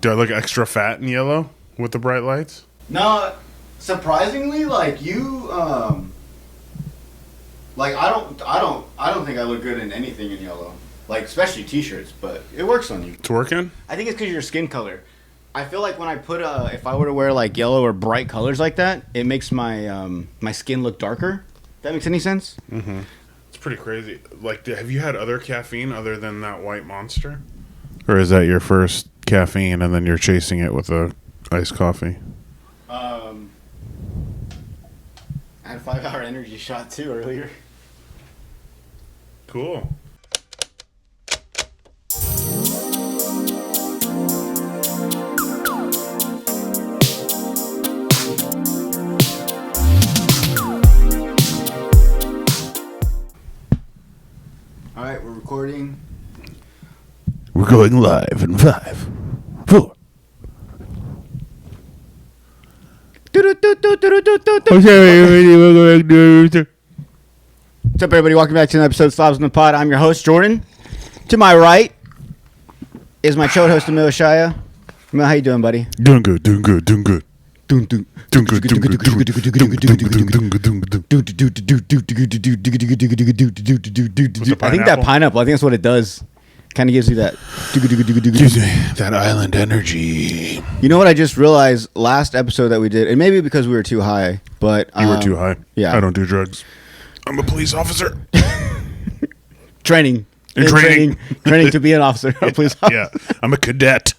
Do I look extra fat in yellow with the bright lights? No, surprisingly, like you, like I don't think I look good in anything in yellow. Like especially t-shirts, but it works on you. It's working? I think it's because of your skin color. I feel like when I put if I were to wear like yellow or bright colors like that, it makes my my skin look darker. If that makes any sense? Mm-hmm. It's pretty crazy. Like, have you had other caffeine other than that white Monster? Or is that your first caffeine and then you're chasing it with a iced coffee? I had a 5-hour energy shot too earlier. Cool. All right, we're recording. We're going live in 5, 4. What's up, everybody? Welcome back to another episode of Slobs in the Pod. I'm your host, Jordan. To my right is my chode host, Emil Shaya. Emil, how you doing, buddy? Doing good, doing good, doing good. Doing good. Doing good, doing good, doing good, doing good, doing good, doing good. I think that pineapple, I think that's what it does. Kind of gives you that. Gives me that island energy. You know what I just realized last episode that we did, and maybe because we were too high, but You were too high. Yeah. I don't do drugs. I'm a police officer. Training Training to be an officer, a police officer. Yeah, I'm a cadet.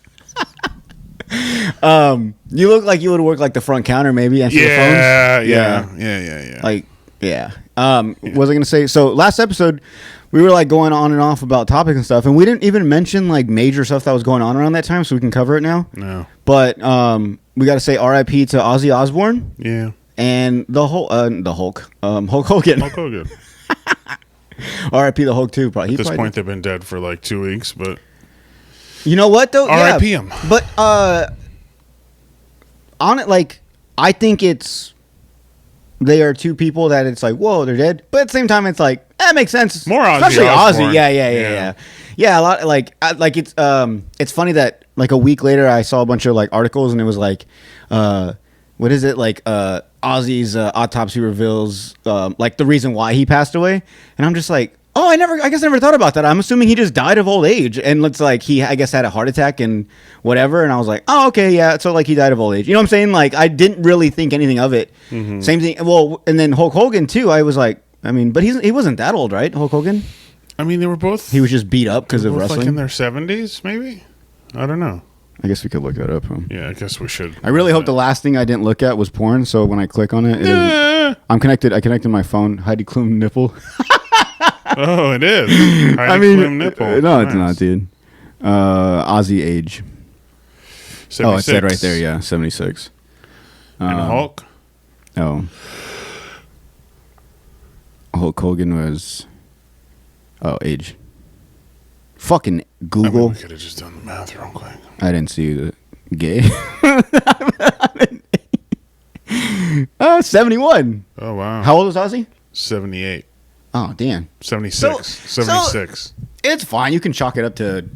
You look like you would work like the front counter, maybe answer the phones. Yeah. Like, yeah. What was I gonna say? So last episode, we were like going on and off about topics and stuff, and we didn't even mention like major stuff that was going on around that time, so we can cover it now. No. But we got to say R.I.P. to Ozzy Osbourne. Yeah. And the Hulk, Hulk Hogan. Hulk Hogan. R.I.P. the Hulk too. Probably. At this point, they've been dead for like 2 weeks, but you know what though? R.I.P. him. But on it, like I think they are two people that it's like, whoa, they're dead. But at the same time, it's like that makes sense. More Ozzy, especially Osbourne. Ozzy. Yeah. A lot like it's funny that like a week later I saw a bunch of like articles and it was like, what is it like? Ozzy's autopsy reveals like the reason why he passed away, and I'm just like, oh, I guess I never thought about that. I'm assuming he just died of old age, and it's like he, I guess, had a heart attack and whatever. And I was like, oh, okay, yeah. So like he died of old age. You know what I'm saying? Like I didn't really think anything of it. Mm-hmm. Same thing. Well, and then Hulk Hogan too. I was like, I mean, but he wasn't that old, right? Hulk Hogan. I mean, they were both. He was just beat up because of wrestling. Like in their 70s, maybe. I don't know. I guess we could look that up. Huh? Yeah, I guess we should. I really hope the last thing I didn't look at was porn. So when I click on it, I'm connected. I connected my phone. Heidi Klum nipple. Oh, it is. Heidi Klum nipple. No, it's not, dude. Ozzy age. 76. Oh, it said right there. Yeah, 76. And Hulk. Oh, Hulk Hogan was. Oh, age. Fucking Google. I mean, we could have just done the math real quick. I didn't see the gay. 71. Oh, wow. How old was Ozzy? 78. Oh, damn. 76. 76. It's fine. You can chalk it up to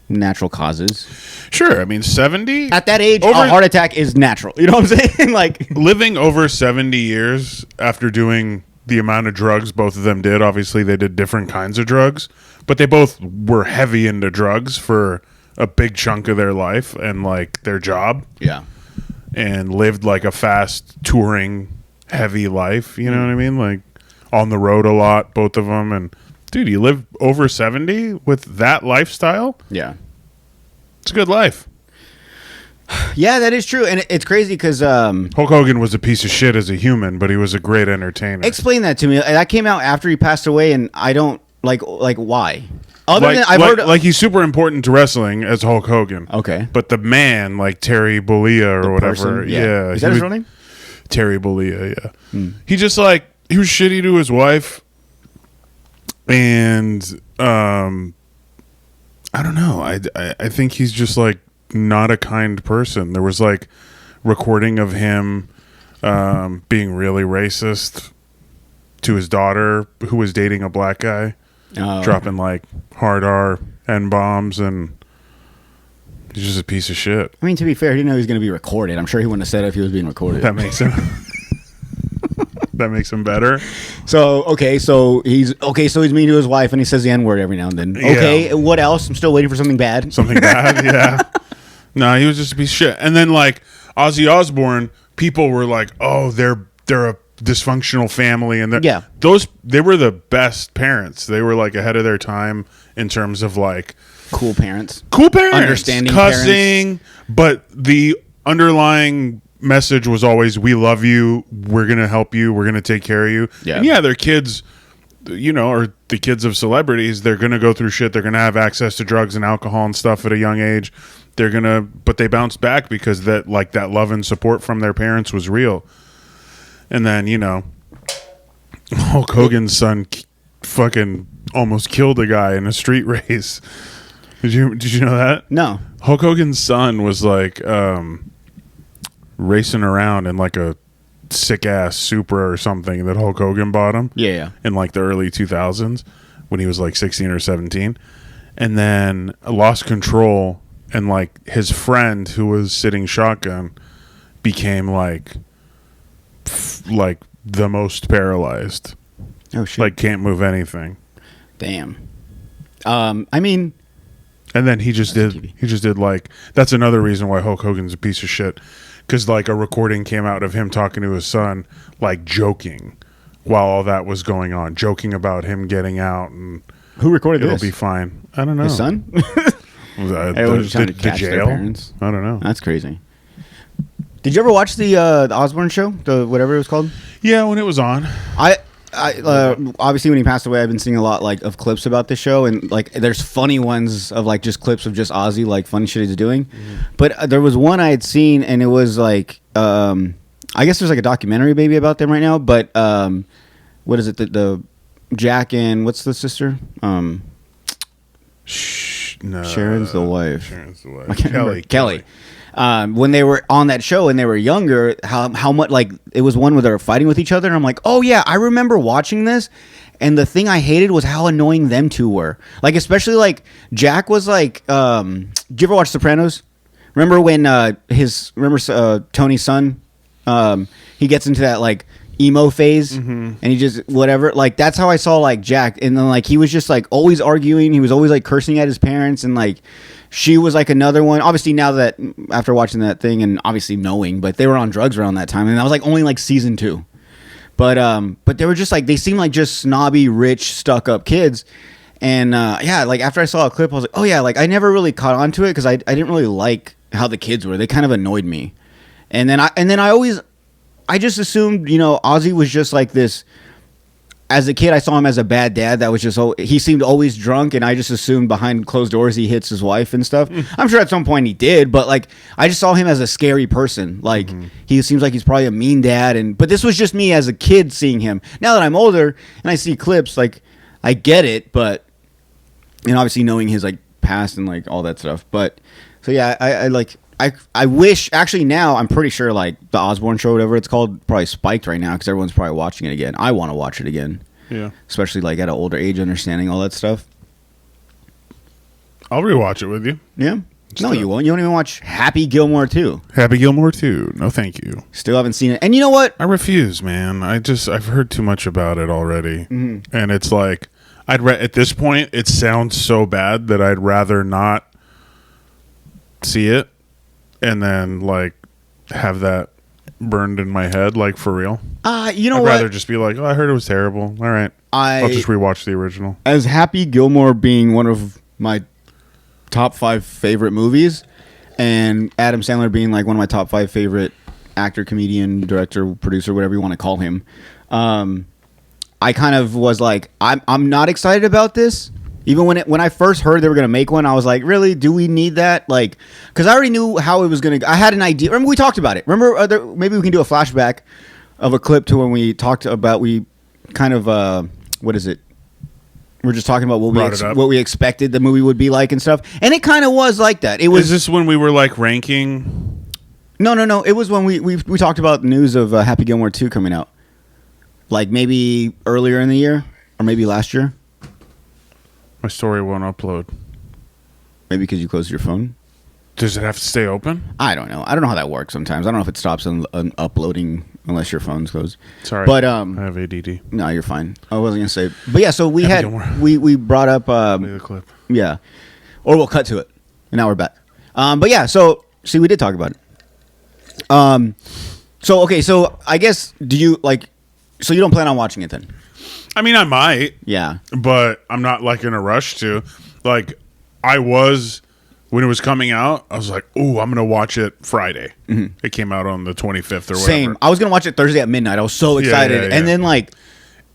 natural causes. Sure. I mean, 70? At that age, a heart attack is natural. You know what I'm saying? Like living over 70 years after doing the amount of drugs both of them did. Obviously, they did different kinds of drugs, but they both were heavy into drugs for a big chunk of their life and like their job. Yeah. And lived like a fast touring heavy life. You know what I mean? Like on the road a lot, both of them. And dude, you live over 70 with that lifestyle. Yeah. It's a good life. Yeah, that is true. And it's crazy because Hulk Hogan was a piece of shit as a human, but he was a great entertainer. Explain that to me. That came out after he passed away, and I don't like why. Other than I've heard like he's super important to wrestling as Hulk Hogan. Okay. But the man, like Terry Bollea or whatever. Person? Yeah. Is that his real name? Terry Bollea, yeah. He just like he was shitty to his wife. And I don't know. I think he's just like not a kind person. There was like recording of him being really racist to his daughter who was dating a black guy. Dropping like hard R N bombs, and He's just a piece of shit. I mean, to be fair, he didn't know he was going to be recorded. I'm sure he wouldn't have said it if he was being recorded. That makes him. That makes him better. So he's mean to his wife and he says the N-word every now and then. Okay, what else? I'm still waiting for something bad. Something bad, yeah. No, he was just a piece of shit. And then like Ozzy Osbourne, people were like, "Oh, they're a dysfunctional family," and they were the best parents. They were like ahead of their time in terms of like cool parents, understanding, cussing, but the underlying message was always, we love you, we're gonna help you, we're gonna take care of you. And their kids, are the kids of celebrities. They're gonna go through shit. They're gonna have access to drugs and alcohol and stuff at a young age. But they bounced back because that love and support from their parents was real. And then Hulk Hogan's son fucking almost killed a guy in a street race. Did you know that? No. Hulk Hogan's son was like racing around in like a sick ass Supra or something that Hulk Hogan bought him. Yeah. In like the early 2000s when he was like 16 or 17, and then lost control, and like his friend who was sitting shotgun became like the most paralyzed. Oh shit! Like can't move anything. Damn. I mean. And then he just did like, that's another reason why Hulk Hogan's a piece of shit. Because like a recording came out of him talking to his son, like joking while all that was going on, joking about him getting out and who recorded this? It'll be fine. I don't know. His son? The jail? Parents. I don't know. That's crazy. Did you ever watch the Osbourne show, the whatever it was called? Yeah, when it was on. Obviously when he passed away, I've been seeing a lot like of clips about this show, and like there's funny ones of like just clips of just Ozzy, like funny shit he's doing. But there was one I had seen, and it was like I guess there's like a documentary maybe about them right now. But what is it? The Jack and what's the sister? No, Sharon's the wife. Sharon's the wife. I can't remember. Kelly. When they were on that show and they were younger, how much like it was one where they were fighting with each other, and I'm like, oh yeah, I remember watching this, and the thing I hated was how annoying them two were. Like especially like Jack was like, did you ever watch Sopranos? Remember when Tony's son, he gets into that like emo phase, and he just whatever, like that's how I saw like Jack, and then like he was just like always arguing, he was always like cursing at his parents, and like she was like another one. Obviously now that after watching that thing and obviously knowing, but they were on drugs around that time, and that was like only like season 2, but they were just like, they seemed like just snobby rich stuck up kids. And like after I saw a clip I was like, oh yeah, like I never really caught on to it because I didn't really like how the kids were. They kind of annoyed me. And then I just assumed, Ozzy was just like this. As a kid, I saw him as a bad dad. That was just, he seemed always drunk, and I just assumed behind closed doors he hits his wife and stuff. I'm sure at some point he did, but like I just saw him as a scary person. Like he seems like he's probably a mean dad, but this was just me as a kid seeing him. Now that I'm older and I see clips, like I get it, but obviously knowing his like past and like all that stuff. But so yeah, I wish, actually now I'm pretty sure like the Osbourne show, whatever it's called, probably spiked right now because everyone's probably watching it again. I want to watch it again. Yeah. Especially like at an older age, understanding all that stuff. I'll rewatch it with you. Yeah. No, you won't. You won't even watch Happy Gilmore 2. Happy Gilmore 2. No, thank you. Still haven't seen it. And you know what? I refuse, man. I've heard too much about it already. And it's like, at this point, it sounds so bad that I'd rather not see it. And then, like, have that burned in my head, like, for real. I'd rather just be like, oh, I heard it was terrible. All right. I'll just rewatch the original. As Happy Gilmore being one of my top 5 favorite movies, and Adam Sandler being, like, one of my top 5 favorite actor, comedian, director, producer, whatever you want to call him, I kind of was like, I'm not excited about this. Even when I first heard they were going to make one, I was like, really? Do we need that? Like, because I already knew how it was going to... I had an idea. Remember, we talked about it. Remember, maybe we can do a flashback of a clip to when we talked about... We kind of... what is it? We're just talking about what we expected the movie would be like and stuff. And it kind of was like that. It was... Is this when we were, like, ranking... No. It was when we talked about news of Happy Gilmore 2 coming out. Like, maybe earlier in the year. Or maybe last year. My story won't upload. Maybe because you closed your phone? Does it have to stay open? I don't know. I don't know how that works sometimes. I don't know if it stops on uploading unless your phone's closed. Sorry. But I have ADD. no, you're fine. I wasn't gonna say. But yeah, so we Happy had Gilmore. we brought up The clip. yeah. Or we'll cut to it. And now we're back. But yeah, so see, we did talk about it. So okay, so I guess so you don't plan on watching it then? I mean, I might. Yeah. But I'm not like in a rush to. Like, I was when it was coming out. I was like, "Ooh, I'm gonna watch it Friday." Mm-hmm. It came out on the 25th or whatever. Same. I was gonna watch it Thursday at midnight. I was so excited, yeah. and then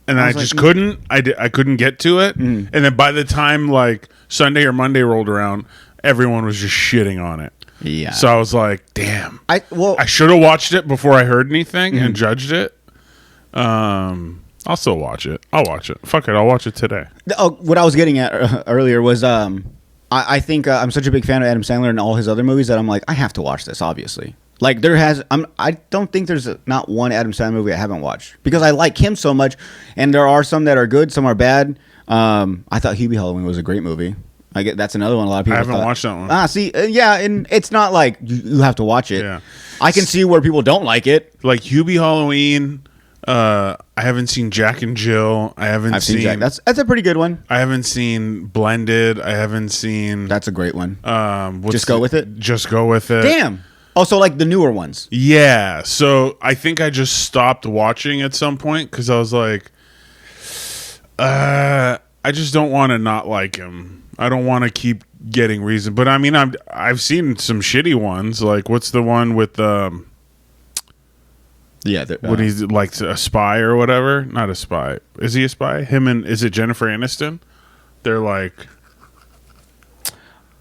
and I just couldn't. I couldn't get to it. Mm. And then by the time like Sunday or Monday rolled around, everyone was just shitting on it. Yeah. So I was like, "Damn." I should have watched it before I heard anything and judged it. I'll still watch it. I'll watch it. Fuck it. I'll watch it today. What I was getting at earlier was I think I'm such a big fan of Adam Sandler and all his other movies that I'm like, I have to watch this, obviously. Like I don't think there's not one Adam Sandler movie I haven't watched because I like him so much, and there are some that are good, some are bad. I thought Hubie Halloween was a great movie. That's another one a lot of people. I haven't watched that one. See, yeah, and it's not like you have to watch it. Yeah. I can see where people don't like it. Like Hubie Halloween. I haven't seen Jack and Jill. I've seen Jack. That's a pretty good one. I haven't seen Blended. I haven't seen. That's a great one. Just Go With It. Just Go With It. Damn. Also, like the newer ones. Yeah. So I think I just stopped watching at some point because I was like, I just don't want to not like him. I don't want to keep getting reason. But I mean, I've seen some shitty ones. Like what's the one with Yeah, when he's like a spy or whatever. Not a spy. Is he a spy? Is it Jennifer Aniston? They're like,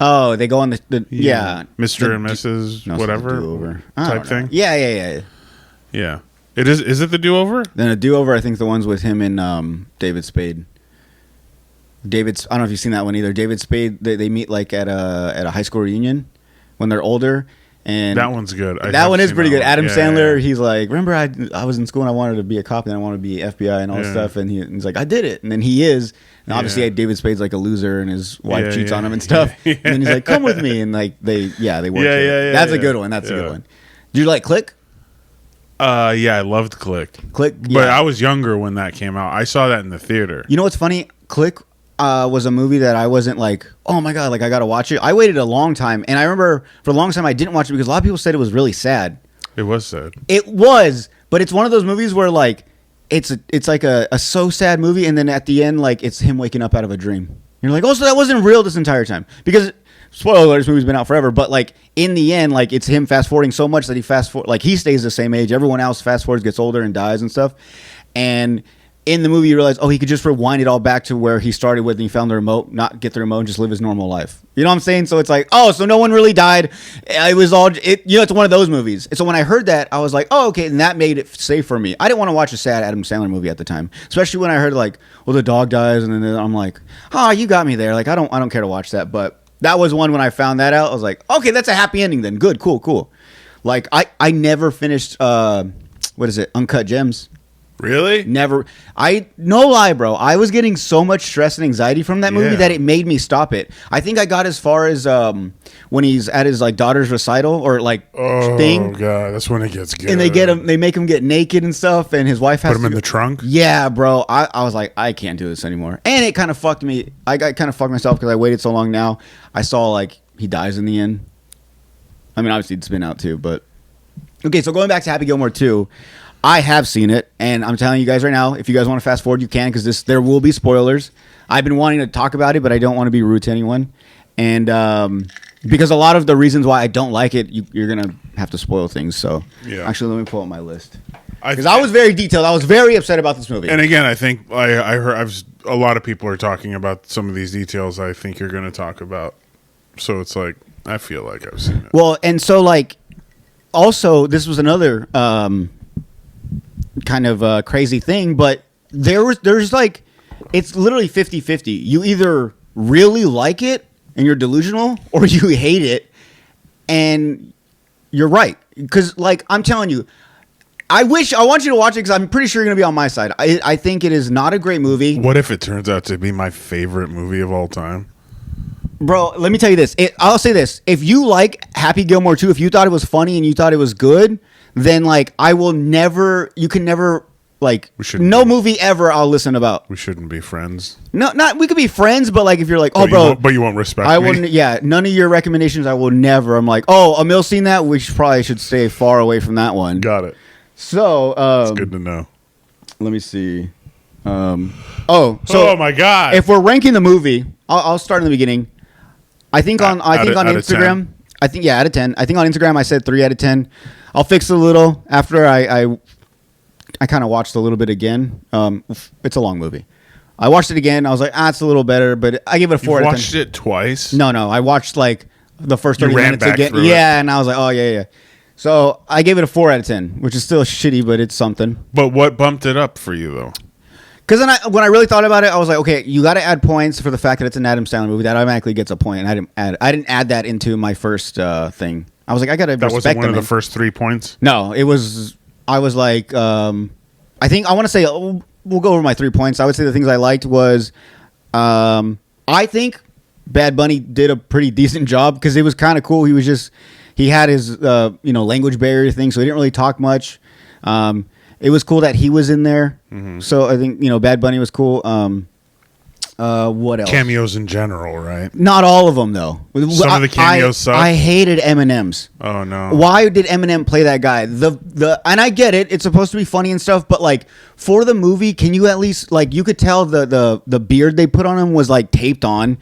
oh, they go on the yeah, Mr. and Mrs. whatever type thing. Yeah. It is. Is it the Do Over? Then a Do Over. I think the ones with him and David Spade. I don't know if you've seen that one either. David Spade. They meet like at a high school reunion when they're older. And that one's good. That one is pretty good. Adam Sandler, he's like, remember I was in school and I wanted to be a cop and I wanted to be FBI and all this stuff. And he's like, I did it. And then he is. And obviously David Spade's like a loser and his wife cheats on him and stuff. And then he's like, come with me. And like they work. That's a good one. That's a good one. Do you like Click? Yeah, I loved Click. But I was younger when that came out. I saw that in the theater. You know what's funny? Click was a movie that I wasn't like, oh my God, like I got to watch it. I waited a long time. And I remember for a long time I didn't watch it because a lot of people said it was really sad. It was sad. It was, but it's one of those movies where like it's like a so sad movie, and then at the end like it's him waking up out of a dream. You're like, oh, so that wasn't real this entire time. Because spoiler alert, this movie's been out forever, but like in the end, like it's him fast forwarding so much that he stays the same age. Everyone else fast forwards, gets older and dies and stuff. And in the movie, you realize, oh, he could just rewind it all back to where he started with, and he found the remote, not get the remote, and just live his normal life. You know what I'm saying? So it's like, oh, so no one really died. It was all, it's one of those movies. And so when I heard that, I was like, oh, okay, and that made it safe for me. I didn't want to watch a sad Adam Sandler movie at the time, especially when I heard like, well, the dog dies, and then I'm like, oh, you got me there. Like, I don't care to watch that, but that was one when I found that out. I was like, okay, that's a happy ending then. Good, cool. Like, I never finished, what is it, Uncut Gems. Really? Never. No lie, bro. I was getting so much stress and anxiety from that movie that it made me stop it. I think I got as far as when he's at his like daughter's recital or like thing. Oh god, that's when it gets good. And they make him get naked and stuff, and his wife has put him in the trunk. Yeah, bro. I was like, I can't do this anymore, and it kind of fucked me. I got kind of fucked myself because I waited so long. Now I saw like he dies in the end. I mean, obviously it's been out too, but okay. So going back to Happy Gilmore 2. I have seen it, and I'm telling you guys right now, if you guys want to fast forward, you can, because there will be spoilers. I've been wanting to talk about it, but I don't want to be rude to anyone. And because a lot of the reasons why I don't like it, you're going to have to spoil things. So actually, let me pull up my list. Because I was very detailed. I was very upset about this movie. And again, I think I heard a lot of people are talking about some of these details I think you're going to talk about. So it's like, I feel like I've seen it. Well, and so like, also, this was another... kind of a crazy thing, but there's like, it's literally 50-50. You either really like it and you're delusional, or you hate it and you're right. Because like, I'm telling you, I want you to watch it because I'm pretty sure you're going to be on my side. I think it is not a great movie. What if it turns out to be my favorite movie of all time? Bro, let me tell you this. I'll say this. If you like Happy Gilmore 2, if you thought it was funny and you thought it was good, then like I will never. You can never like no movie ever I'll listen about. We shouldn't be friends. No, not we could be friends, but like if you're like, oh, bro, but you won't respect I me. wouldn't. Yeah, none of your recommendations I will never. I'm like, oh, Emil's seen that. We probably should stay far away from that one. Got it. So it's good to know. Let me see. Oh my god! If we're ranking the movie, I'll start in the beginning. I think on Instagram. I think out of 10. I think on Instagram I said 3 out of 10. I'll fix it a little after I kind of watched a little bit again. It's a long movie. I watched it again. I was like, it's a little better, but I give it a 4 out of 10. You watched it twice? No. I watched like the first 30 minutes again. Yeah, and I was like, oh yeah. So I gave it a 4 out of 10, which is still shitty, but it's something. But what bumped it up for you though? Because then when I really thought about it, I was like, okay, you got to add points for the fact that it's an Adam Sandler movie. That automatically gets a point, and I didn't add that into my first thing. I was like, I got to respect that wasn't one them, of the first 3 points. No, it was. I was like, I think I want to say we'll go over my 3 points. I would say the things I liked was, I think Bad Bunny did a pretty decent job because it was kind of cool. He had his language barrier thing, so he didn't really talk much. It was cool that he was in there. Mm-hmm. So I think, Bad Bunny was cool. What else? Cameos in general, right? Not all of them, though. Some of the cameos suck. I hated Eminem's. Oh, no. Why did Eminem play that guy? And I get it. It's supposed to be funny and stuff, but, like, for the movie, can you at least, like, you could tell the beard they put on him was, like, taped on.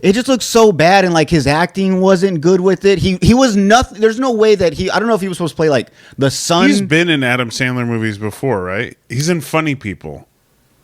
It just looks so bad, and like his acting wasn't good with it. He was nothing. There's no way that I don't know if he was supposed to play like the son. He's been in Adam Sandler movies before, right? He's in Funny People.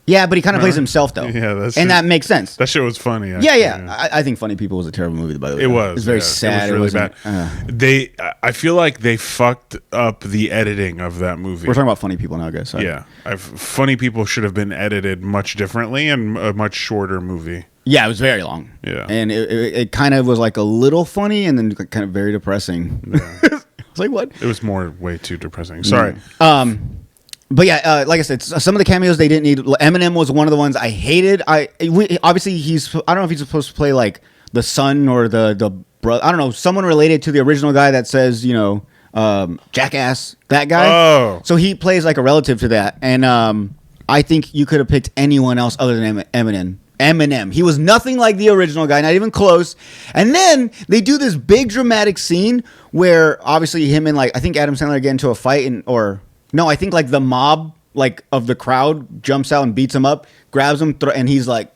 Yeah, but he kind of plays himself though. Yeah, that makes sense. That shit was funny. Actually. Yeah. I think Funny People was a terrible movie, by the way. It was. It was very sad. It was really bad. I feel like they fucked up the editing of that movie. We're talking about Funny People now, guys. Sorry. Yeah, Funny People should have been edited much differently and a much shorter movie. Yeah, it was very long. Yeah. And it kind of was like a little funny and then kind of very depressing. Yeah. I was like, what? It was way too depressing. Sorry. But yeah, like I said, some of the cameos they didn't need. Eminem was one of the ones I hated. Obviously, I don't know if he's supposed to play like the son or the brother. I don't know, someone related to the original guy that says, Jackass, that guy. Oh. So he plays like a relative to that. And I think you could have picked anyone else other than Eminem. He was nothing like the original guy, not even close. And then they do this big dramatic scene where obviously him and like I think Adam Sandler get into a fight I think like the mob like of the crowd jumps out and beats him up, grabs him, and he's like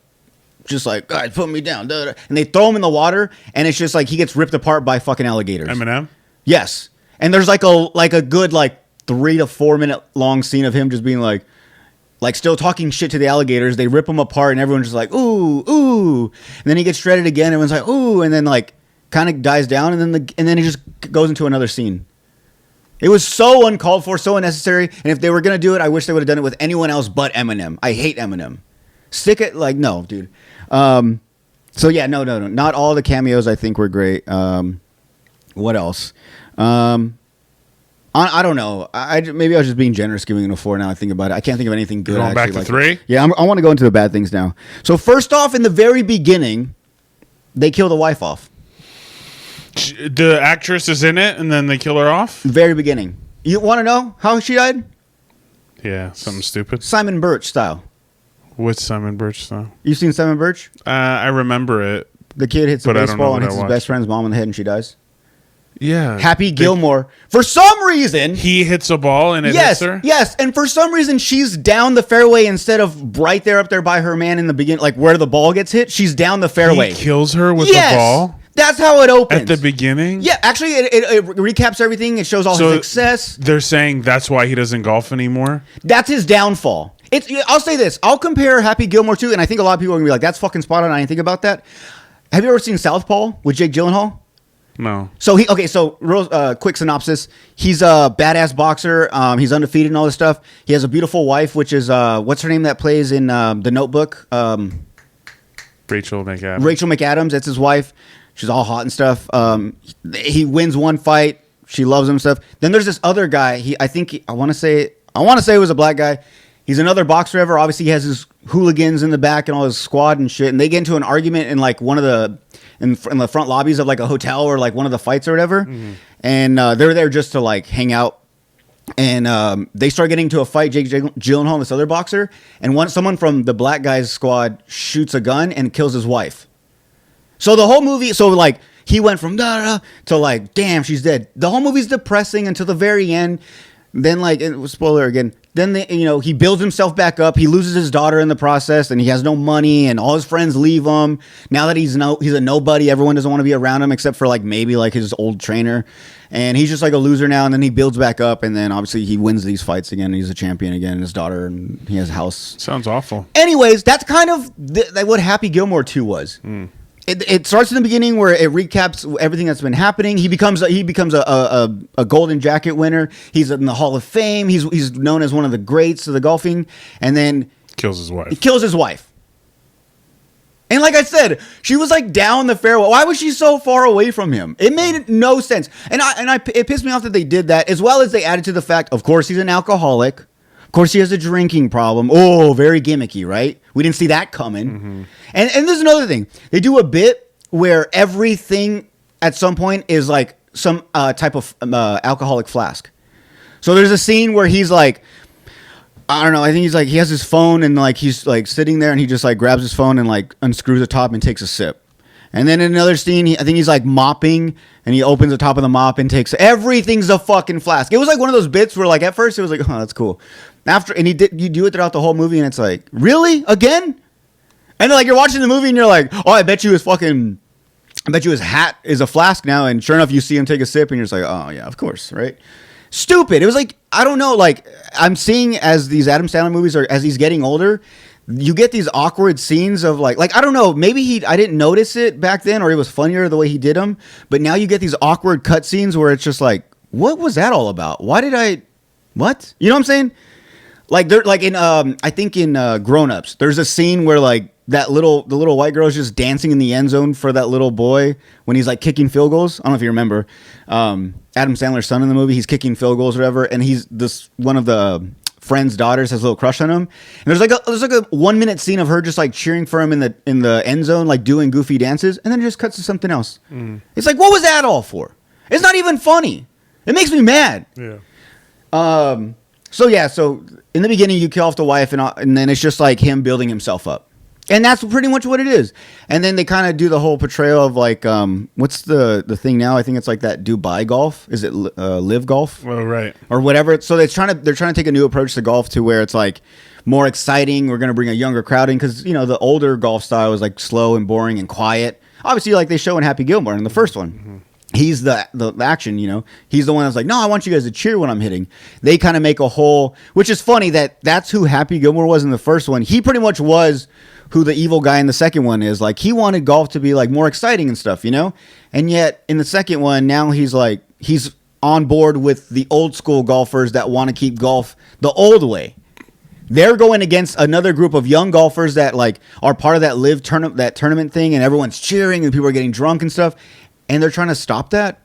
just like, guys, put me down. And they throw him in the water, and it's just like he gets ripped apart by fucking alligators. Eminem? Yes. And there's like a good like 3 to 4 minute long scene of him just being like still talking shit to the alligators. They rip him apart, and everyone's just like, ooh. And then he gets shredded again. Everyone's like, ooh. And then like kind of dies down, and then he just goes into another scene. It was so uncalled for, so unnecessary. And if they were going to do it, I wish they would have done it with anyone else but Eminem. I hate Eminem. Stick it, like, no, dude. So yeah, no. Not all the cameos I think were great. What else? I don't know. Maybe I was just being generous giving it a 4 now I think about it. I can't think of anything good. Going back to 3? Yeah, I want to go into the bad things now. So first off, in the very beginning, they kill the wife off. The actress is in it, and then they kill her off? Very beginning. You want to know how she died? Yeah, something stupid. Simon Birch style. What's Simon Birch style? You seen Simon Birch? I remember it. The kid hits a baseball and hits his best friend's mom in the head, and she dies. Yeah. Happy Gilmore. For some reason... He hits a ball and it hits her? Yes, and for some reason, she's down the fairway instead of right there up there by her man in the beginning, like where the ball gets hit. She's down the fairway. He kills her with the ball? That's how it opens. At the beginning? Yeah, actually, it recaps everything. It shows all his success. They're saying that's why he doesn't golf anymore? That's his downfall. I'll say this. I'll compare Happy Gilmore 2, and I think a lot of people are going to be like, that's fucking spot on. I didn't think about that. Have you ever seen Southpaw with Jake Gyllenhaal? No. So real quick synopsis. He's a badass boxer. He's undefeated and all this stuff. He has a beautiful wife, which is what's her name that plays in The Notebook? Rachel McAdams. Rachel McAdams. That's his wife. She's all hot and stuff. He wins one fight. She loves him and stuff. Then there's this other guy. I want to say it was a black guy. He's another boxer ever. Obviously, he has his hooligans in the back and all his squad and shit. And they get into an argument in like one of the in the front lobbies of like a hotel or like one of the fights or whatever. Mm-hmm. And they're there just to like hang out. And they start getting into a fight, Jake Gyllenhaal and this other boxer. And someone from the black guy's squad shoots a gun and kills his wife. So the whole movie, like he went from da to like, damn, she's dead. The whole movie's depressing until the very end. Then like, spoiler again. Then he builds himself back up. He loses his daughter in the process, and he has no money, and all his friends leave him. Now that he's a nobody, everyone doesn't want to be around him except for like maybe like his old trainer, and he's just like a loser now. And then he builds back up, and then obviously he wins these fights again. And he's a champion again, and his daughter, and he has a house. Sounds awful. Anyways, that's kind of what Happy Gilmore 2 was. It starts in the beginning where it recaps everything that's been happening. He becomes a golden jacket winner. He's in the Hall of Fame. He's known as one of the greats of the golfing, and then kills his wife. He kills his wife. And like I said, she was like down the fairway. Why was she so far away from him? It made no sense. And it pissed me off that they did that, as well as they added to the fact, of course, he's an alcoholic. Of course, he has a drinking problem. Oh, very gimmicky, right? We didn't see that coming. Mm-hmm. And there's another thing. They do a bit where everything at some point is like some type of alcoholic flask. So there's a scene where he's like, I don't know. I think he's like, he has his phone and like he's like sitting there and he just like grabs his phone and like unscrews the top and takes a sip. And then in another scene, I think he's like mopping and he opens the top of the mop and takes everything's a fucking flask. It was like one of those bits where like at first it was like, oh, that's cool. You do it throughout the whole movie and it's like, really? Again? And then like you're watching the movie and you're like, oh, I bet you his hat is a flask now. And sure enough, you see him take a sip and you're just like, oh yeah, of course, right? Stupid. It was like, I don't know, like I'm seeing as these Adam Sandler movies are, as he's getting older, you get these awkward scenes of like I don't know, maybe I didn't notice it back then or it was funnier the way he did them, but now you get these awkward cut scenes where it's just like, what was that all about? What? You know what I'm saying? Like they're like in I think in Grown Ups, there's a scene where like the little white girl is just dancing in the end zone for that little boy when he's like kicking field goals. I don't know if you remember Adam Sandler's son in the movie. He's kicking field goals or whatever, and he's one of the friend's daughters has a little crush on him. And there's like a 1 minute scene of her just like cheering for him in the end zone, like doing goofy dances, and then it just cuts to something else. Mm. It's like, what was that all for? It's not even funny. It makes me mad. Yeah. So in the beginning you kill off the wife and then it's just like him building himself up. And that's pretty much what it is. And then they kind of do the whole portrayal of like, what's the thing now? I think it's like that Dubai golf. Is it Live Golf? Well, right. Or whatever. So they're trying to take a new approach to golf to where it's like more exciting. We're going to bring a younger crowd in because, the older golf style is like slow and boring and quiet. Obviously, like they show in Happy Gilmore in the first one. Mm-hmm. He's the action, He's the one that's like, no, I want you guys to cheer when I'm hitting. They kind of make a whole, which is funny that's who Happy Gilmore was in the first one. He pretty much was who the evil guy in the second one is. Like he wanted golf to be like more exciting and stuff, And yet in the second one, now he's on board with the old school golfers that want to keep golf the old way. They're going against another group of young golfers that like are part of that tournament thing, and everyone's cheering and people are getting drunk and stuff. And they're trying to stop that.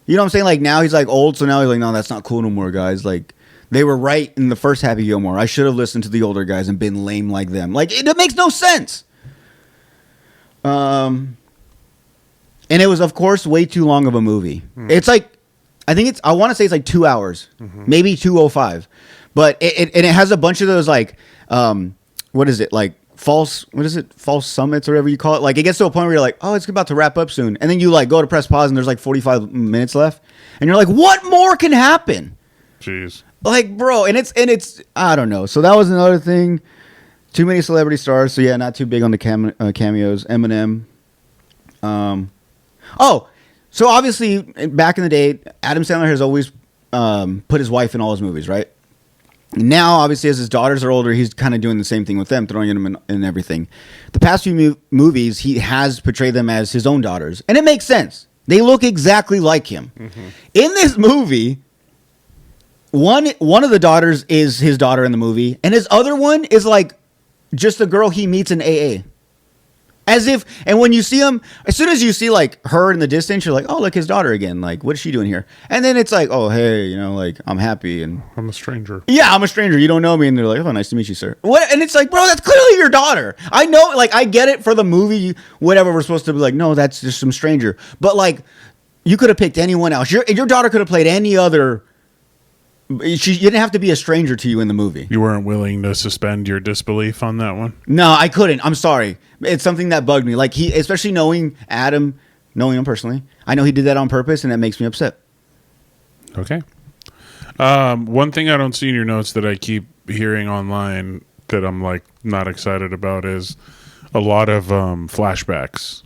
You know what I'm saying? Like now he's like old, so now he's like, no, that's not cool no more, guys. Like they were right in the first Happy Gilmore. I should have listened to the older guys and been lame like them. Like it makes no sense. And it was, of course, way too long of a movie. It's like, I want to say it's like 2 hours, maybe 2:05, but it has a bunch of those like, what is it like? False summits or whatever you call it. Like it gets to a point where you're like, oh, it's about to wrap up soon, and then you like go to press pause and there's like 45 minutes left, and you're like, what more can happen? Jeez. Like, bro, and it's I don't know. So that was another thing. Too many celebrity stars. So yeah, not too big on the cameos. Eminem. So obviously back in the day, Adam Sandler has always put his wife in all his movies, right? Now, obviously, as his daughters are older, he's kind of doing the same thing with them, throwing them in everything. The past few movies, he has portrayed them as his own daughters. And it makes sense. They look exactly like him. Mm-hmm. In this movie, one of the daughters is his daughter in the movie, and his other one is like just a girl he meets in AA. As if, and when you see him, as soon as you see like her in the distance, you're like, oh, look, his daughter again. Like, what is she doing here? And then it's like, oh, hey, you know, like, I'm happy. And I'm a stranger. yeah, I'm a stranger. You don't know me. And they're like, oh, nice to meet you, sir. What? And it's like, bro, that's clearly your daughter. I know, like, I get it for the movie, whatever. We're supposed to be like, no, that's just some stranger. But like, you could have picked anyone else. Your daughter could have played any other. You didn't have to be a stranger to you in the movie. You weren't willing to suspend your disbelief on that one? No, I couldn't. I'm sorry. It's something that bugged me. Like especially knowing Adam, knowing him personally, I know he did that on purpose, and it makes me upset. Okay. One thing I don't see in your notes that I keep hearing online that I'm like not excited about is a lot of flashbacks.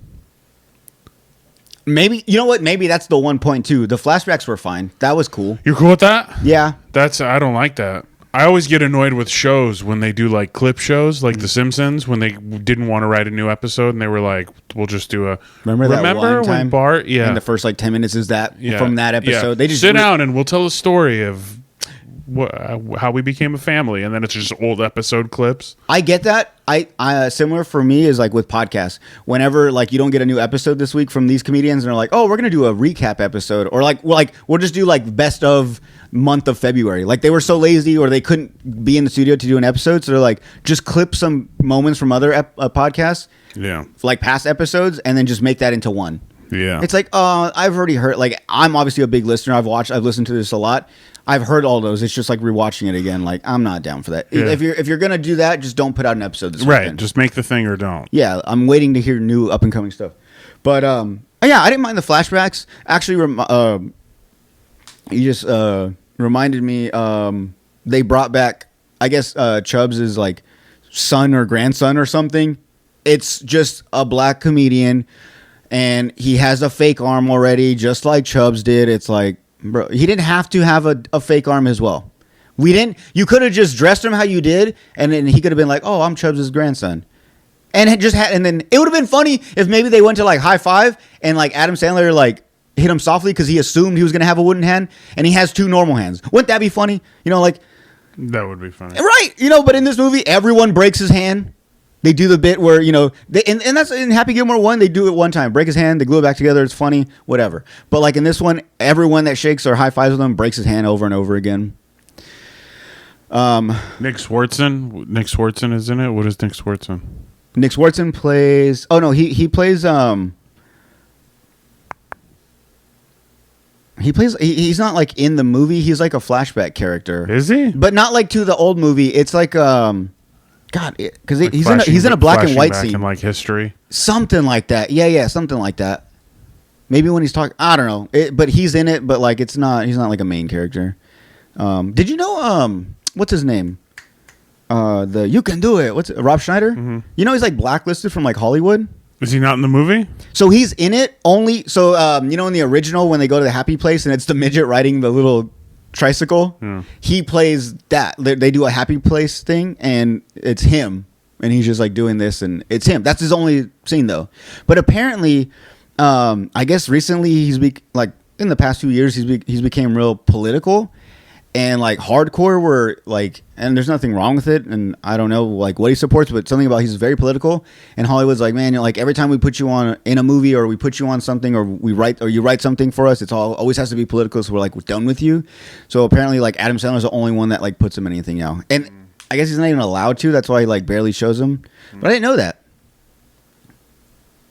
Maybe, you know what? Maybe that's the one point too. The flashbacks were fine. That was cool. You're cool with that? Yeah. I don't like that. I always get annoyed with shows when they do like clip shows, like The Simpsons, when they didn't want to write a new episode and they were like, "We'll just do a." Remember that one when time? Bart? Yeah. And the first like 10 minutes is that from that episode. Yeah. They just sit down and we'll tell a story of how we became a family, and then it's just old episode clips. I get that. I similar for me is like with podcasts. Whenever like you don't get a new episode this week from these comedians, and they're like, "Oh, we're gonna do a recap episode," or we'll just do like best of month of February. Like they were so lazy, or they couldn't be in the studio to do an episode, so they're like, just clip some moments from other podcasts, like past episodes, and then just make that into one. Yeah, it's like, I've already heard. Like I'm obviously a big listener. I've listened to this a lot. I've heard all those. It's just like rewatching it again. Like I'm not down for that. Yeah. If you're gonna do that, just don't put out an episode this weekend. Just make the thing or don't. Yeah, I'm waiting to hear new up and coming stuff. But yeah, I didn't mind the flashbacks. Actually, you just reminded me. They brought back, I guess, Chubbs' like son or grandson or something. It's just a black comedian, and he has a fake arm already, just like Chubbs did. It's like, bro, he didn't have to have a fake arm as well. We didn't. You could have just dressed him how you did, and then he could have been like, "Oh, I'm Chubbs' grandson," and and then it would have been funny if maybe they went to like high five, and like Adam Sandler like hit him softly because he assumed he was gonna have a wooden hand, and he has two normal hands. Wouldn't that be funny? You know, like that would be funny, right? You know, but in this movie, everyone breaks his hand. They do the bit where, you know, and that's in Happy Gilmore 1, they do it one time. Break his hand, they glue it back together, it's funny, whatever. But like in this one, everyone that shakes or high fives with him breaks his hand over and over again. Nick Swartzen is in it. What is Nick Swartzen? Nick Swartzen plays, oh no, he plays, he's not like in the movie, he's like a flashback character. Is he? But not like to the old movie, it's like, God, because like he's in a black and white scene, in like history, something like that. Yeah, something like that. Maybe when he's talking, I don't know. But he's in it, but like he's not like a main character. Did you know what's his name? You Can Do It. What's Rob Schneider? Mm-hmm. You know he's like blacklisted from like Hollywood. Is he not in the movie? So he's in it only. So you know in the original when they go to the happy place and it's the midget riding the little tricycle, he plays that. They do a happy place thing and it's him, and he's just like doing this, and it's him. That's his only scene though. But apparently, I guess recently like in the past few years he's became real political and like hardcore. Where like, and there's nothing wrong with it, and I don't know like what he supports, but something about he's very political. And Hollywood's like, man, like every time we put you on in a movie or we put you on something or you write something for us, it's always has to be political. So we're like, we're done with you. So apparently, like Adam Sandler's the only one that like puts him in anything now, and I guess he's not even allowed to. That's why he like barely shows him. But I didn't know that.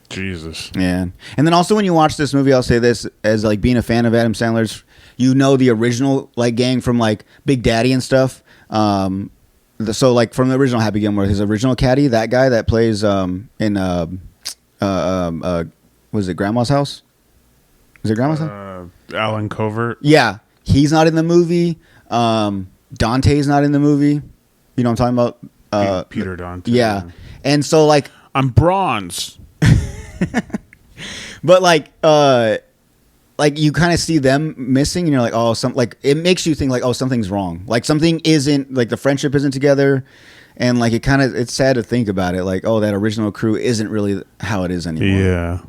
Jesus. Yeah. And then also when you watch this movie, I'll say this as like being a fan of Adam Sandler's, you know, the original like gang from like Big Daddy and stuff. So like from the original Happy Gilmore, his original caddy, that guy that plays in was it Grandma's House? Is it Grandma's House? Alan Covert. Yeah. He's not in the movie. Dante's not in the movie. You know what I'm talking about? Peter Dante. Yeah. And so like I'm bronze. But like you kind of see them missing, and you're like, oh, it makes you think like, oh, something's wrong. Like something isn't, like the friendship isn't together, and like it's sad to think about it. Like, oh, that original crew isn't really how it is anymore. Yeah.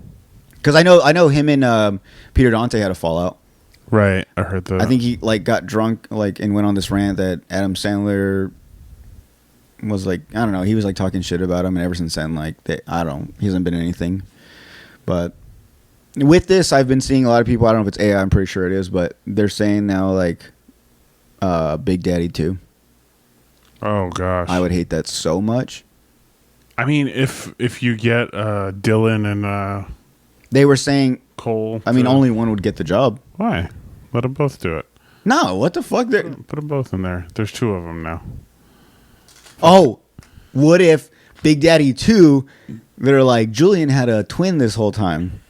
Because I know him and Peter Dante had a fallout. Right, I heard that. I think he like got drunk like and went on this rant that Adam Sandler was like, I don't know, he was like talking shit about him, and ever since then, like, he hasn't been anything. But with this, I've been seeing a lot of people, I don't know if it's AI, I'm pretty sure it is, but they're saying now, like, Big Daddy 2. Oh, gosh. I would hate that so much. I mean, if you get Dylan and they were saying Cole. I mean, only one would get the job. Why? Let them both do it. No, what the fuck? Put them both in there. There's 2 of them now. Oh, what if Big Daddy 2, they're like, Julian had a twin this whole time.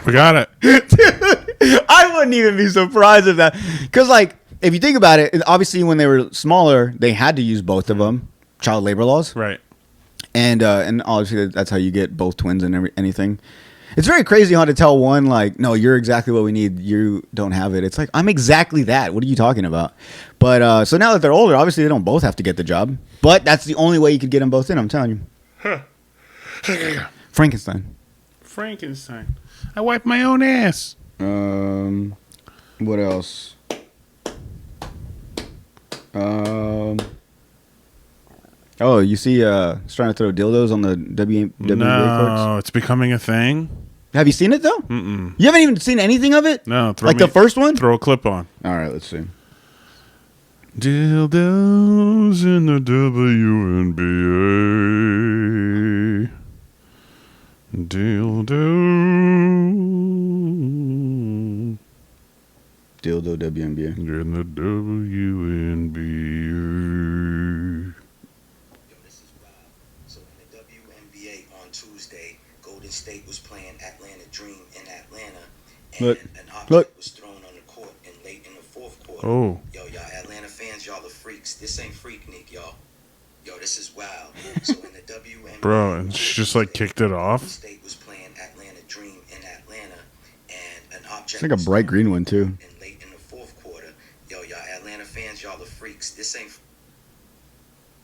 We got it. Dude, I wouldn't even be surprised if that. Because, like, if you think about it, obviously when they were smaller, they had to use both of them. Child labor laws. Right. And obviously that's how you get both twins and anything. It's very crazy how to tell one, like, no, you're exactly what we need. You don't have it. It's like, I'm exactly that. What are you talking about? But so now that they're older, obviously they don't both have to get the job. But that's the only way you could get them both in, I'm telling you. Huh. Frankenstein. I wipe my own ass. What else? Oh, you see, it's trying to throw dildos on the WNBA courts? No, it's becoming a thing. Have you seen it, though? Mm-mm. You haven't even seen anything of it? No. The first one? Throw a clip on. All right, let's see. Dildos in the WNBA. Dildo WNBA. In the WNBA. Tuesday, Golden State was playing Atlanta Dream in Atlanta, and Look. an object was thrown on the court late in the fourth quarter. Oh. Yo, y'all Atlanta fans, y'all are freaks. This ain't Freaknik, y'all. Yo, this is wild. So in the WNBA, Bro, and she just like kicked it off. Golden State was playing Atlanta Dream in Atlanta, and an object It's like a bright green one, too. And late in the fourth quarter, yo, y'all Atlanta fans, y'all are freaks. This ain't.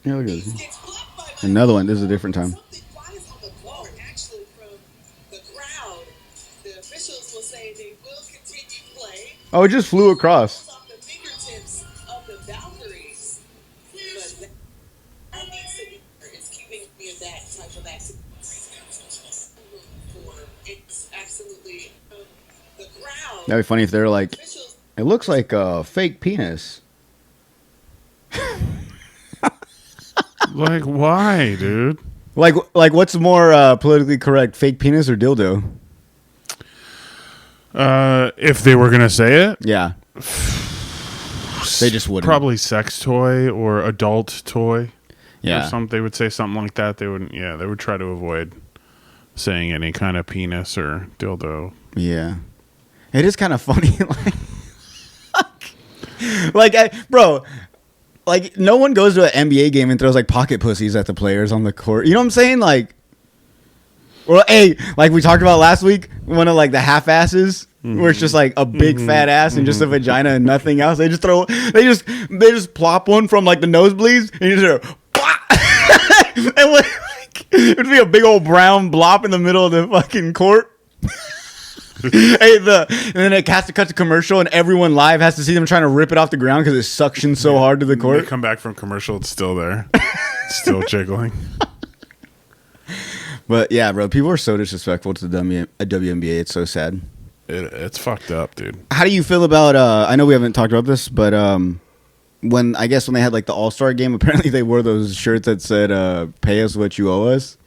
Yeah, look at this. Another one. This is a different time. Oh, it just flew across. That'd be funny if they're like, it looks like a fake penis. Like, why, dude? Like what's more politically correct, fake penis or dildo? If they were gonna say it, Yeah. They just wouldn't. Probably sex toy or adult toy. Yeah. Or they would say something like that. They wouldn't. Yeah, they would try to avoid saying any kind of penis or dildo. Yeah. It is kind of funny. Bro, like, no one goes to an NBA game and throws, like, pocket pussies at the players on the court. You know what I'm saying? Like, well, hey, like we talked about last week, one of, like, the half-asses, where it's just, like, a big fat ass and just a vagina and nothing else. They just plop one from, like, the nosebleeds, and you just hear, and, like, it would be a big old brown blop in the middle of the fucking court. Hey, and then it has to cut to commercial, and everyone live has to see them trying to rip it off the ground because it suctions so hard to the court. They come back from commercial, it's still there, it's still jiggling. But yeah, bro, people are so disrespectful to the WNBA. It's so sad. It's fucked up, dude. How do you feel about? I know we haven't talked about this, but when they had like the All-Star game, apparently they wore those shirts that said "Pay us what you owe us."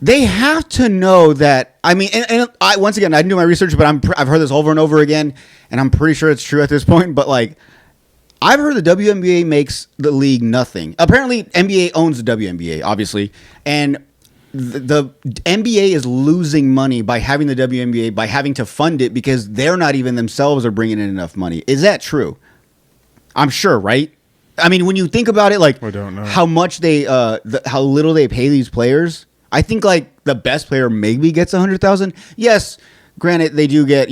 They have to know that. I mean, and I once again I didn't do my research, but I've heard this over and over again, and I'm pretty sure it's true at this point. But like, I've heard the WNBA makes the league nothing. Apparently, NBA owns the WNBA, obviously, and the NBA is losing money by having the WNBA, by having to fund it because they're not even themselves are bringing in enough money. Is that true? I'm sure, right? I mean, when you think about it, like I don't know how much how little they pay these players. I think like the best player maybe gets $100,000. Yes, granted they do get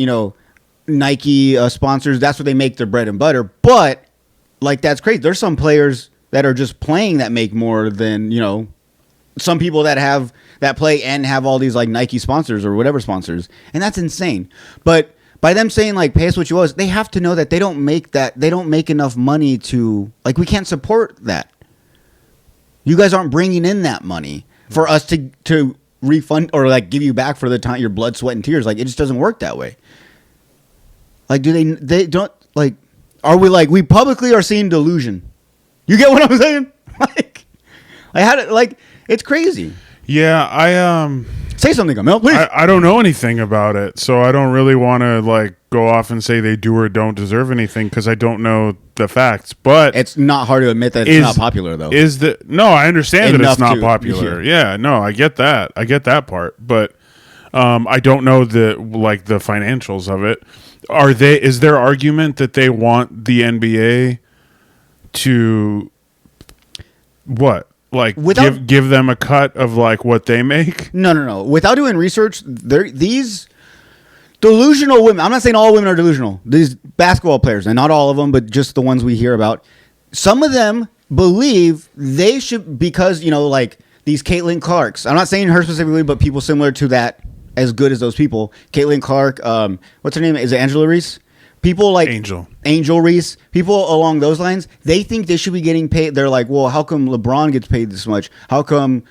Nike sponsors. That's what they make their bread and butter. But like that's crazy. There's some players that are just playing that make more than some people that play and have all these like Nike sponsors or whatever sponsors, and that's insane. But by them saying like pay us what you owe us, they have to know that they don't make enough money to, like, we can't support that. You guys aren't bringing in that money for us to refund or like give you back for the time, your blood, sweat, and tears. Like, it just doesn't work that way. Like, they don't, like, are we like, we publicly are seeing delusion? You get what I'm saying? Like, I had it, like, it's crazy. Yeah, Say something, Emil, please. I don't know anything about it, so I don't really want to like go off and say they do or don't deserve anything because I don't know the facts. But it's not hard to admit that it's not popular, though. No, I understand that it's not popular. Yeah. Yeah, no, I get that. I get that part, but I don't know the financials of it. Is their argument that they want the NBA to what? Like, give them a cut of like what they make? No. Without doing research, these delusional women. I'm not saying all women are delusional. These basketball players, and not all of them, but just the ones we hear about. Some of them believe they should, because, you know, like these Caitlin Clarks. I'm not saying her specifically, but people similar to that, as good as those people. Caitlin Clark. What's her name? Is it Angela Reese? People like Angel Reese, people along those lines, they think they should be getting paid. They're like, well, how come LeBron gets paid this much? How come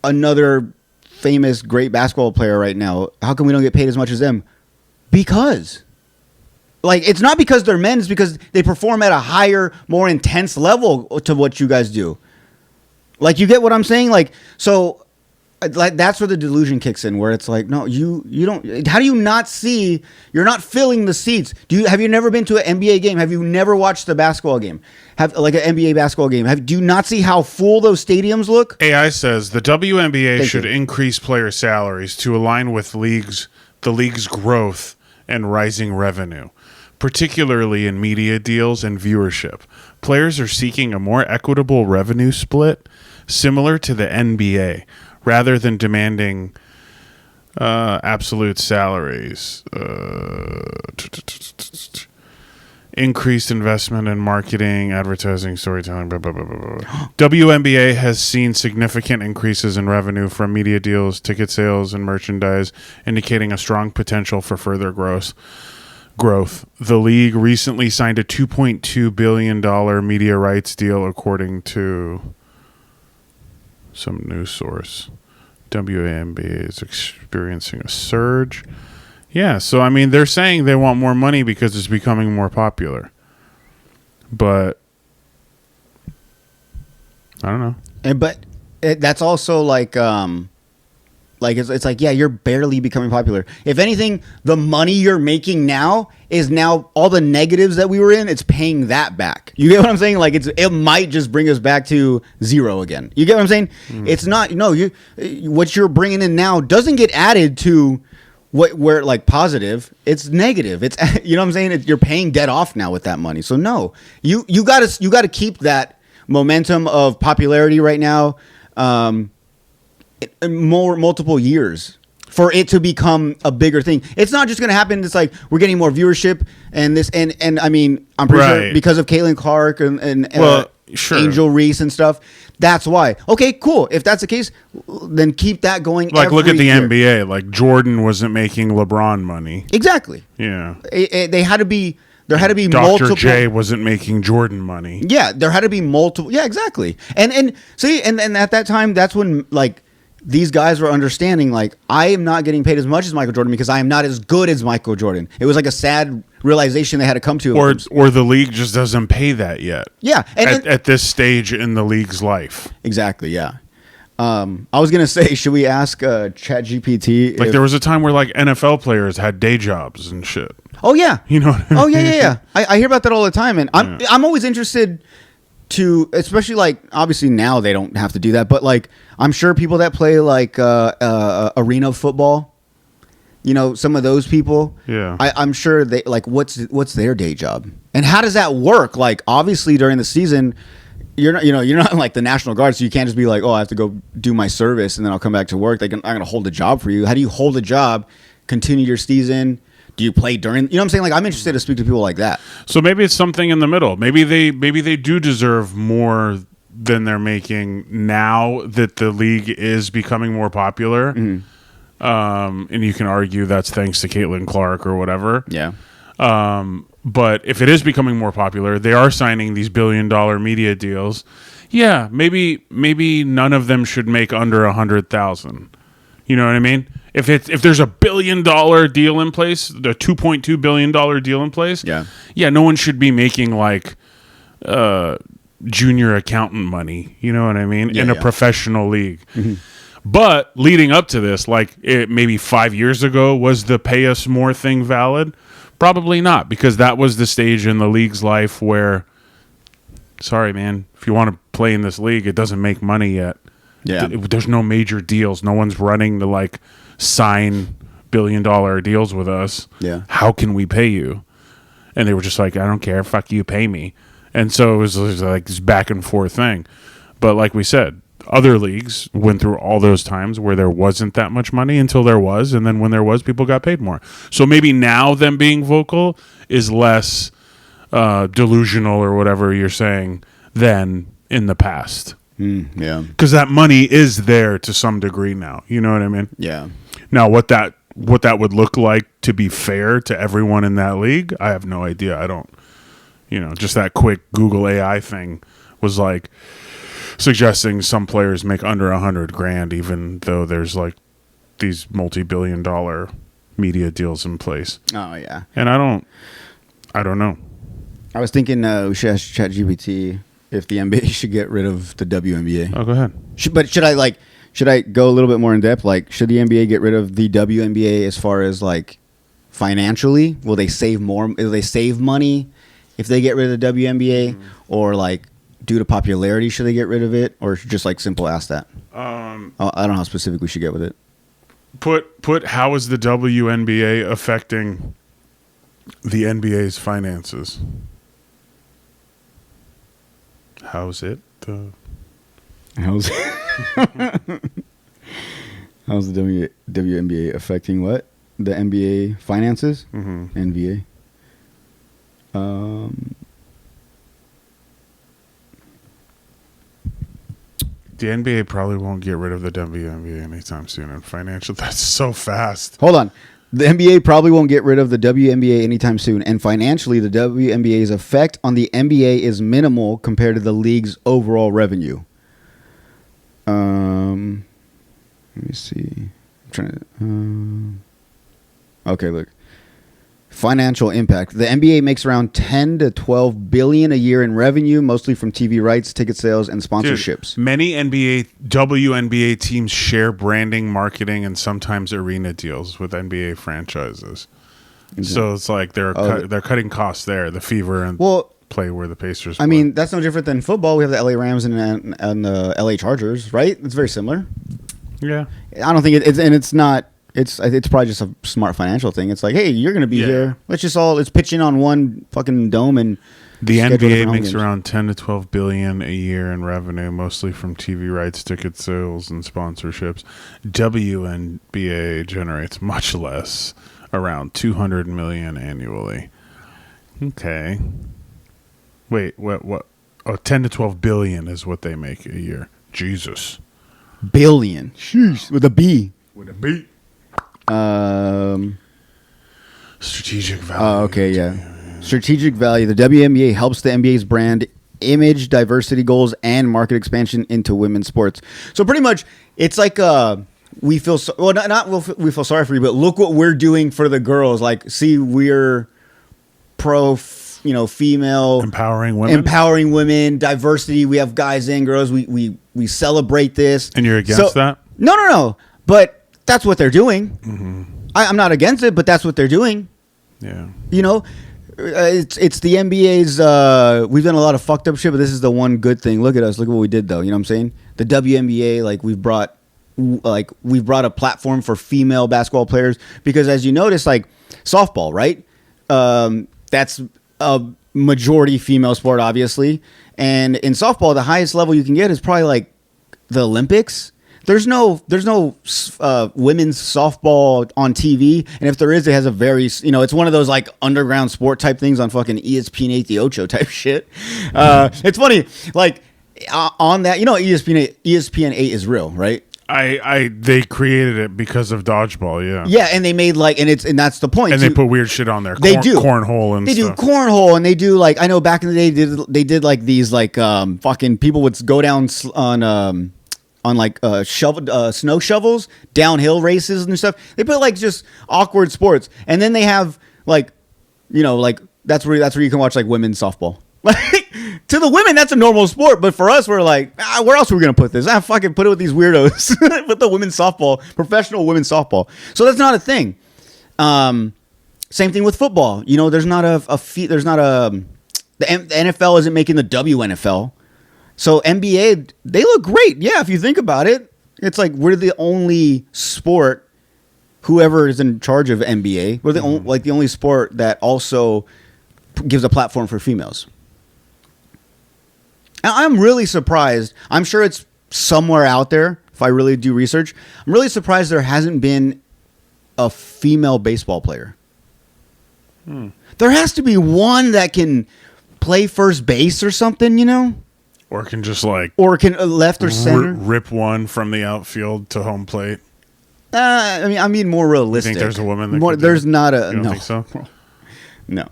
another famous great basketball player right now, how come we don't get paid as much as them? Because, like, it's not because they're men, it's because they perform at a higher, more intense level to what you guys do. Like, you get what I'm saying? Like, so... like, that's where the delusion kicks in, where it's like, no, you don't. How do you not see? You're not filling the seats. Have you never been to an NBA game? Have you never watched a basketball game? Have like an NBA basketball game? Do you not see how full those stadiums look? AI says the WNBA should increase player salaries to align with the league's growth and rising revenue, particularly in media deals and viewership. Players are seeking a more equitable revenue split, similar to the NBA, rather than demanding absolute salaries. Increased investment in marketing, advertising, storytelling, blah, blah, blah, blah, blah. WNBA has seen significant increases in revenue from media deals, ticket sales, and merchandise, indicating a strong potential for further growth. The league recently signed a $2.2 billion media rights deal, according to some news source. WNBA is experiencing a surge. Yeah, so I mean, they're saying they want more money because it's becoming more popular. But I don't know. But that's also like it's like, yeah, you're barely becoming popular. If anything, the money you're making now is now all the negatives that we were in, it's paying that back. You get what I'm saying? Like, it might just bring us back to zero again. You get what I'm saying? It's not, what you're bringing in now doesn't get added to where like positive. It's negative. It's, you know what I'm saying? You're paying debt off now with that money. So no, you gotta keep that momentum of popularity right now. Multiple years for it to become a bigger thing. It's not just going to happen. It's like we're getting more viewership and this and I mean, I'm pretty sure because of Caitlin Clark and sure, Angel Reese and stuff. That's why. Okay, cool. If that's the case, then keep that going. Like, look at the NBA. Like, Jordan wasn't making LeBron money. Exactly. Yeah. They had to be. There had to be Dr. multiple. J wasn't making Jordan money. Yeah, there had to be multiple. Yeah, exactly. And see, and at that time, that's when like these guys were understanding, like, I am not getting paid as much as Michael Jordan because I am not as good as Michael Jordan. It was like a sad realization they had to come to. Or the league just doesn't pay that yet. Yeah. At this stage in the league's life. Exactly, yeah. I was going to say, should we ask ChatGPT? Like, there was a time where, like, NFL players had day jobs and shit. Oh, yeah. You know what I mean? Yeah. I hear about that all the time. And I'm always interested to, especially, like, obviously now they don't have to do that, but, like, I'm sure people that play, like, arena football, you know, some of those people. Yeah. I'm sure they, like, what's their day job? And how does that work? Like, obviously during the season, you're not like the National Guard, so you can't just be like, oh, I have to go do my service and then I'll come back to work. I'm going to hold a job for you. How do you hold a job, continue your season? Do you play during? You know what I'm saying? Like, I'm interested to speak to people like that. So maybe it's something in the middle. Maybe they do deserve more than they're making now that the league is becoming more popular. And you can argue that's thanks to Caitlin Clark or whatever. Yeah. But if it is becoming more popular, they are signing these billion-dollar media deals. Yeah, maybe none of them should make under 100,000. You know what I mean? If there's $1 billion deal in place, the $2.2 billion deal in place, Yeah. no one should be making like junior accountant money. You know what I mean? In a professional league. Mm-hmm. But leading up to this, like maybe 5 years ago, was the pay us more thing valid? Probably not, because that was the stage in the league's life where, sorry, man, if you want to play in this league, it doesn't make money yet. Yeah. There's no major deals. No one's running to like sign billion-dollar deals with us. Yeah. How can we pay you? And they were just like, I don't care. Fuck you, pay me. And so it was like this back and forth thing. But like we said, other leagues went through all those times where there wasn't that much money until there was, and then when there was, people got paid more. So maybe now them being vocal is less delusional or whatever you're saying than in the past. Yeah. Because that money is there to some degree now. You know what I mean? Yeah. Now, what that would look like to be fair to everyone in that league, I have no idea. I don't, just that quick Google AI thing was like suggesting some players make under $100,000, even though there's like these multi-billion-dollar media deals in place. Oh yeah. And I don't know. I was thinking we should ask ChatGPT if the NBA should get rid of the WNBA. Oh, go ahead. Should I go a little bit more in depth? Like, should the NBA get rid of the WNBA as far as like financially? Will they save more? Will they save money if they get rid of the WNBA, or like due to popularity, should they get rid of it, or just like simple ask that? I don't know how specific we should get with it. Put how is the WNBA affecting the NBA's finances? How's it? How's the WNBA affecting what? The NBA finances? Mm-hmm. NBA. The NBA probably won't get rid of the WNBA anytime soon. And financial, that's so fast. Hold on. The NBA probably won't get rid of the WNBA anytime soon. And financially, the WNBA's effect on the NBA is minimal compared to the league's overall revenue. Let me see. I'm trying to. Okay, look. Financial impact. The NBA makes around 10 to 12 billion a year in revenue, mostly from TV rights, ticket sales, and sponsorships. Dude, many WNBA teams share branding, marketing, and sometimes arena deals with NBA franchises. Okay. So it's like they're cutting costs there. The Fever and play where the Pacers play. I mean, that's no different than football. We have the LA Rams and the LA Chargers, right? It's very similar. Yeah. I don't think it's not. It's probably just a smart financial thing. It's like, hey, you're going to be here. Let's pitch in on one fucking dome. And the NBA makes around 10 to 12 billion a year in revenue, mostly from TV rights, ticket sales, and sponsorships. WNBA generates much less, around 200 million annually. Okay. Wait, what? Oh, 10 to 12 billion is what they make a year. Jesus. Billion. Sheesh. With a B. With a B. Strategic value. Oh, okay, yeah. Strategic value. The WNBA helps the NBA's brand, image, diversity goals, and market expansion into women's sports. So pretty much, it's like we feel we feel sorry for you, but look what we're doing for the girls. Like, see, we're pro, female, empowering women, diversity. We have guys and girls. We celebrate this. And you're against that? No. But that's what they're doing. Mm-hmm. I'm not against it, but that's what they're doing. Yeah. It's the NBA's. We've done a lot of fucked up shit, but this is the one good thing. Look at us. Look at what we did, though. You know what I'm saying? The WNBA, we've brought a platform for female basketball players, because as you notice, softball, right? That's a majority female sport, obviously, and in softball, the highest level you can get is probably the Olympics. There's no women's softball on TV, and if there is, it has a very, it's one of those underground sport type things on fucking ESPN 8 the Ocho type shit. It's funny, on that, ESPN 8 is real, right? They created it because of dodgeball, yeah. Yeah, and they made like, and that's the point. And they put weird shit on there. They do cornhole and they stuff. do cornhole, and they do like, I know back in the day they did like these like fucking people would go down on like snow shovels, downhill races and stuff. They put like just awkward sports, and then they have like, you know, like that's where you can watch like women's softball. Like, to the women, that's a normal sport, but for us, we're like, where else are we gonna put this? Fucking put it with these weirdos. Put the women's softball, professional women's softball. So that's not a thing. Same thing with football. You know, there's not the NFL isn't making the WNFL. So NBA, they look great. Yeah, if you think about it, it's like we're the only sport. Whoever is in charge of NBA, we're the only sport that also gives a platform for females. And I'm really surprised. I'm sure it's somewhere out there. If I really do research, I'm really surprised there hasn't been a female baseball player. There has to be one that can play first base or something, you know, or can just like, or can left or center rip one from the outfield to home plate. I mean more realistic. You think there's a woman that more, can there's do it? not a You don't no. think so? No.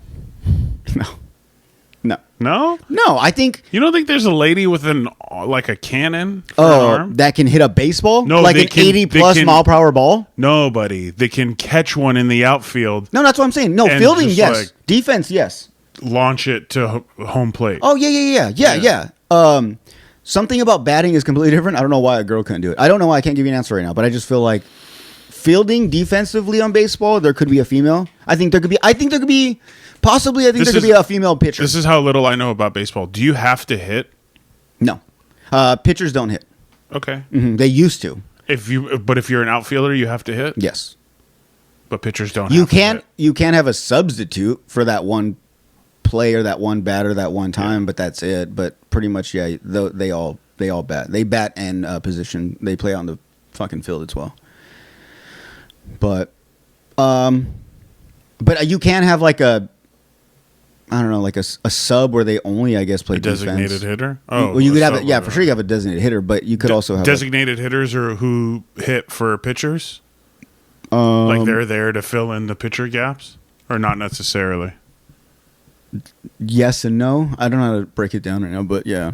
No? No, I think. You don't think there's a lady with like a cannon for an arm? That can hit a baseball? No, like they an can- 80 they plus can- mile per hour ball? Nobody. They can catch one in the outfield, No, that's what I'm saying. No, And fielding, just, yes. like- Defense, yes. launch it to home plate. Oh, yeah. Something about batting is completely different. I don't know why a girl couldn't do it. I don't know why I can't give you an answer right now, but I just feel like fielding defensively on baseball, there could be a female. I think there could be possibly there could be a female pitcher. This is how little I know about baseball. Do you have to hit? No. Pitchers don't hit. Okay. They used to. If you're an outfielder, you have to hit. Yes. But pitchers don't. You have to can't hit. you can't have a substitute for that one player, that one batter, that one time, but that's it. But pretty much, yeah, they all bat. They bat and position. They play on the fucking field as well. But you can have like a, I don't know, like a sub where they only, I guess, play A designated defense. hitter. Oh, well, you could have sub it. Yeah, or- for sure, you have a designated hitter, but you could also have designated hitters are who hit for pitchers. like Like they're there to fill in the pitcher gaps, or not necessarily. yes and no. I don't know how to break it down right now, but yeah.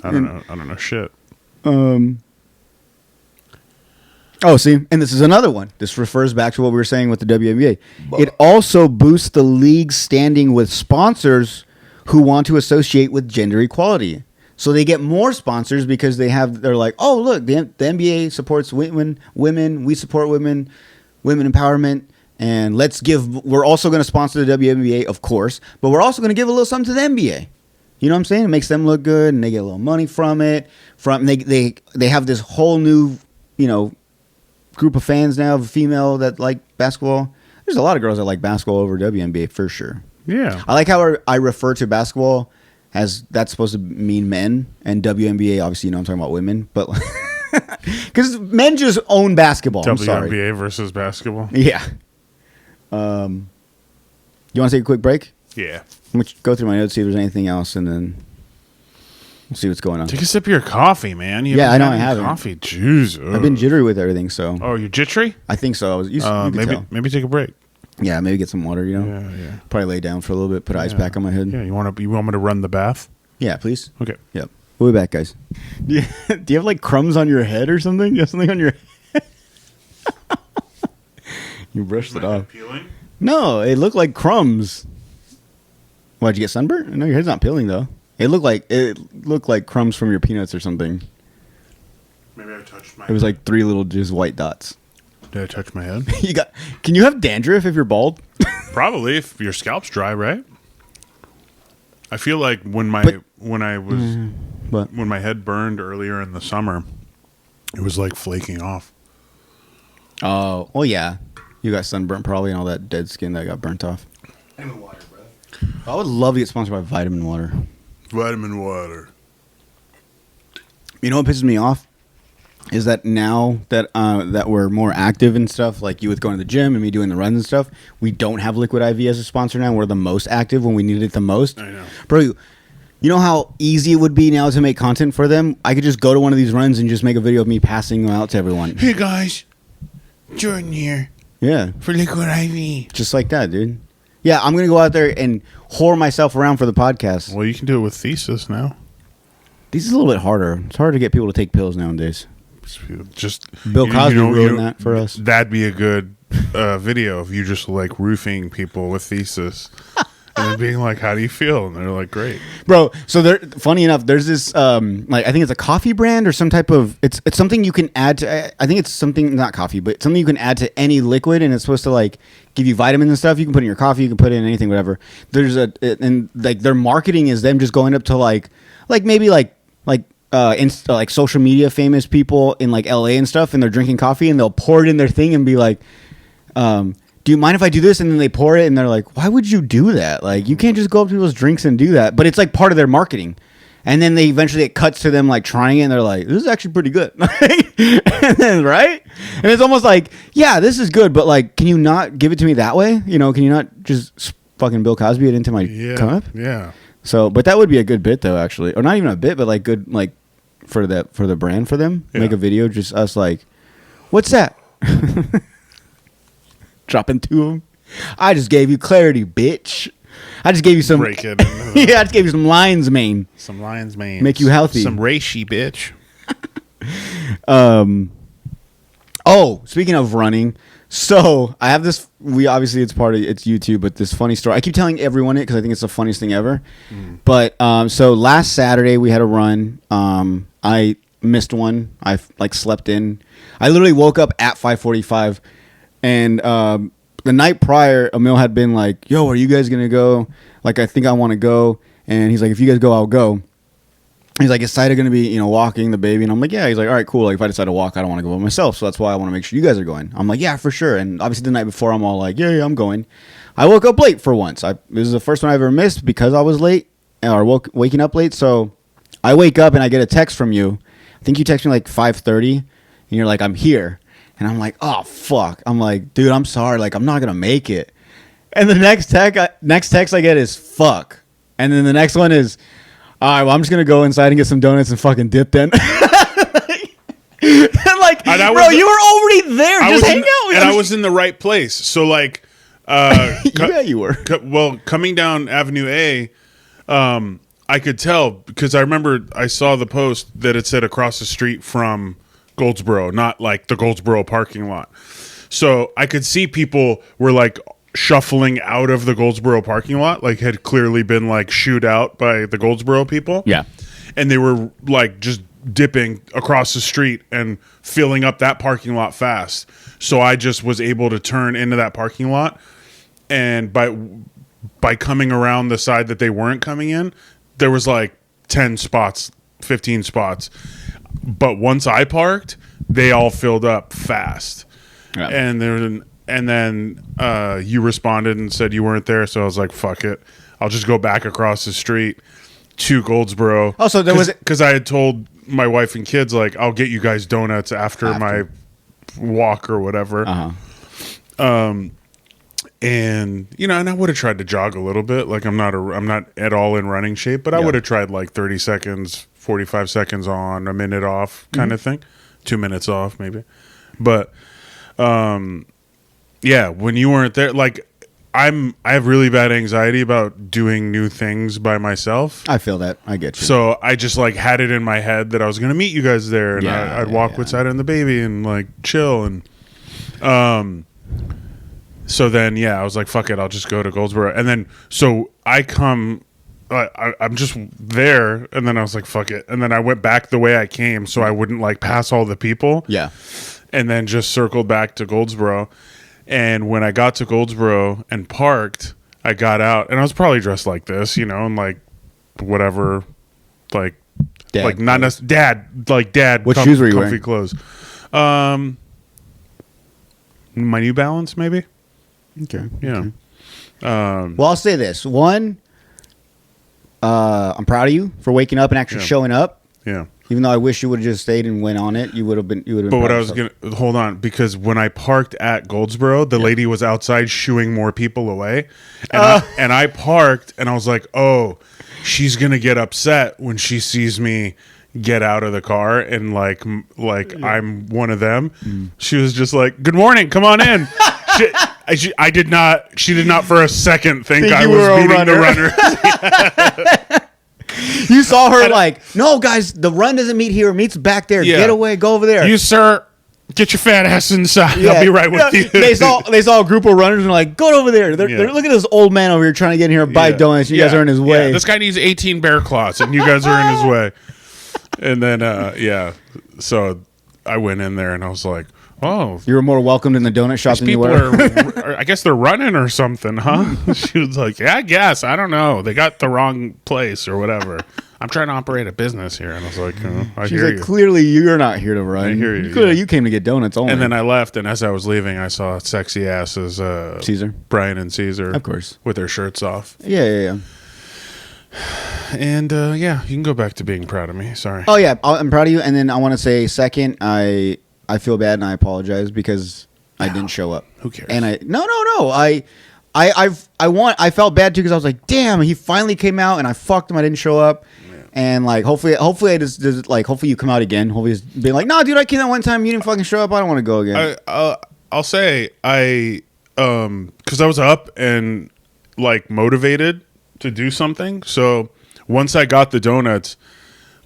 I don't know. I don't know shit. Oh, see, and this is another one. This refers back to what we were saying with the WNBA. It also boosts the league's standing with sponsors who want to associate with gender equality. So they get more sponsors because they're like, oh, look, the NBA supports women, we support women empowerment, and we're also going to sponsor the WNBA, of course, but we're also going to give a little something to the NBA. You know what I'm saying? It makes them look good, and they get a little money from it. They have this whole new, you know, group of fans now of female that like basketball. There's a lot of girls that like basketball over WNBA for sure. Yeah. I like how I refer to basketball as that's supposed to mean men, and WNBA obviously, you know, I'm talking about women, but because men just own basketball. I'm sorry. WNBA versus basketball. Yeah. You want to take a quick break? Yeah. I'm gonna go through my notes, see if there's anything else, and then we'll see what's going on. Take a sip of your coffee, man. Yeah, I know I haven't. Coffee, jeez. I've been jittery with everything, so Oh, you're jittery? I think so. You could tell. Maybe take a break. Yeah, maybe get some water. You know. Yeah. Probably lay down for a little bit, put ice pack on my head. Yeah, you want me to run the bath? Yeah, please. Okay. Yep. We'll be back, guys. Do you have like crumbs on your head or something? You have something on your head? You brushed it off. Peeling? No, it looked like crumbs. Why'd you get sunburnt? No, your head's not peeling though. It looked like crumbs from your peanuts or something. Maybe I touched my It was like 3 little just white dots. Did I touch my head? Can you have dandruff if you're bald? Probably if your scalp's dry, right? I feel like when my head burned earlier in the summer, it was like flaking off. Oh, well, yeah. You got sunburnt probably and all that dead skin that got burnt off. Vitamin water, bro. I would love to get sponsored by Vitamin Water. Vitamin water. You know what pisses me off? Is that now that that we're more active and stuff, like you with going to the gym and me doing the runs and stuff, we don't have Liquid IV as a sponsor now. We're the most active when we need it the most. I know. Bro, You know how easy it would be now to make content for them? I could just go to one of these runs and just make a video of me passing them out to everyone. Hey guys, Jordan here Yeah. for Liquid IV. Just like that, dude. Yeah, I'm going to go out there and whore myself around for the podcast. Well, you can do it with Thesis now. This is a little bit harder. It's harder to get people to take pills nowadays. Just Bill Cosby ruined that for us. That'd be a good video of you just like roofing people with Thesis. And then being like, how do you feel? And they're like, great. Bro, so there, funny enough, there's this, like, I think it's a coffee brand or some type of, it's something you can add to, I think it's something, not coffee, but something you can add to any liquid, and it's supposed to, like, give you vitamins and stuff. You can put in your coffee, you can put in anything, whatever. There's and, like, their marketing is them just going up to, like maybe, like social media famous people in, like, LA and stuff, and they're drinking coffee, and they'll pour it in their thing and be like, do you mind if I do this? And then they pour it, and they're like, why would you do that? Like, you can't just go up to people's drinks and do that. But it's like part of their marketing. And then it cuts to them like trying it, and they're like, this is actually pretty good. And then, right? And it's almost like, yeah, this is good, but like, can you not give it to me that way? You know, can you not just fucking Bill Cosby it into my cup? Yeah. So, but that would be a good bit though, actually. Or not even a bit, but like good, like for the brand for them. Yeah. Make a video, just us like, what's that? Dropping to him. I just gave you clarity, bitch. I just gave you some. Break it. Yeah, I just gave you some lion's mane. Some lion's mane. Make you healthy. Some reishi, bitch. Oh, speaking of running, so I have this. It's YouTube, but this funny story. I keep telling everyone it because I think it's the funniest thing ever. But so last Saturday we had a run. I missed one. I like slept in. I literally woke up at 5:45. And the night prior, Emil had been like, yo, are you guys going to go? Like, I think I want to go. And he's like, if you guys go, I'll go. He's like, is Saida going to be, walking the baby? And I'm like, yeah. He's like, all right, cool. Like, if I decide to walk, I don't want to go by myself. So that's why I want to make sure you guys are going. I'm like, yeah, for sure. And obviously the night before, I'm all like, yeah, I'm going. I woke up late for once. This is the first one I've ever missed because I was late or waking up late. So I wake up and I get a text from you. I think you text me like 5:30 and you're like, I'm here. And I'm like, oh, fuck. I'm like, dude, I'm sorry. Like, I'm not going to make it. And the next text I get is, fuck. And then the next one is, all right, well, I'm just going to go inside and get some donuts and fucking dip then. And like, bro, you were already there. Just hang out. And I was in the right place. So, like, yeah, you were. Coming down Avenue A, I could tell because I remember I saw the post that it said across the street from Goldsboro, not like the Goldsboro parking lot. So I could see people were like shuffling out of the Goldsboro parking lot, like had clearly been like shooed out by the Goldsboro people. Yeah. And they were like just dipping across the street and filling up that parking lot fast. So I just was able to turn into that parking lot. And by coming around the side that they weren't coming in, there was like 10 spots, 15 spots. But once I parked, they all filled up fast. Yeah. And then you responded and said you weren't there, so I was like, fuck it. I'll just go back across the street to Goldsboro. Oh, so there was because I had told my wife and kids, like, I'll get you guys donuts after my walk or whatever. And and I would have tried to jog a little bit. Like I'm not at all in running shape, but I would have tried like 30 seconds, 45 seconds on, a minute off kind of thing. 2 minutes off maybe. But yeah, when you weren't there, like I have really bad anxiety about doing new things by myself. I feel that. I get you. So I just like had it in my head that I was going to meet you guys there, and I'd walk with Saida and the baby and like chill and so then, I was like, fuck it, I'll just go to Goldsboro. And then, so I come, I'm just there, and then I was like, fuck it. And then I went back the way I came so I wouldn't, like, pass all the people. Yeah. And then just circled back to Goldsboro. And when I got to Goldsboro and parked, I got out, and I was probably dressed like this, and, like, whatever, like, dad, like, not necessarily, dad. What shoes were you comfy wearing? Clothes. My New Balance, maybe? Okay. Yeah. Okay. Well, I'll say this. One, I'm proud of you for waking up and actually showing up. Yeah. Even though I wish you would have just stayed and went on it, you would have been. But what I was gonna hold on, because when I parked at Goldsboro, the lady was outside shooing more people away, and I parked and I was like, oh, she's gonna get upset when she sees me get out of the car and like I'm one of them. She was just like, good morning, come on in. She did not for a second think I was beating the runner. You saw her like, no, guys, the run doesn't meet here. It meets back there. Yeah. Get away. Go over there. You, sir, get your fat ass inside. I'll be right with you. They saw a group of runners and were like, go over there. They're look at this old man over here trying to get in here and buy donuts. You guys are in his way. This guy needs 18 bear claws, and you guys are in his way. And then, so I went in there and I was like, oh, you were more welcomed in the donut shop than you were. I guess they're running or something, huh? She was like, yeah, I guess. I don't know. They got the wrong place or whatever. I'm trying to operate a business here. And I was like, I hear you. Clearly, you're not here to run. I hear you. Clearly, you came to get donuts only. And then I left, and as I was leaving, I saw sexy asses Caesar. Brian and Caesar. Of course. With their shirts off. Yeah. And, you can go back to being proud of me. Sorry. Oh, yeah. I'm proud of you. And then I want to say, second, I feel bad and I apologize because I didn't show up. Who cares? And no. I felt bad too because I was like, damn, he finally came out and I fucked him. I didn't show up. Yeah. And like, hopefully I just like, hopefully you come out again. Hopefully he's being like, no, dude, I came that one time. You didn't fucking show up. I don't want to go again. I'll say because I was up and like motivated to do something. So once I got the donuts,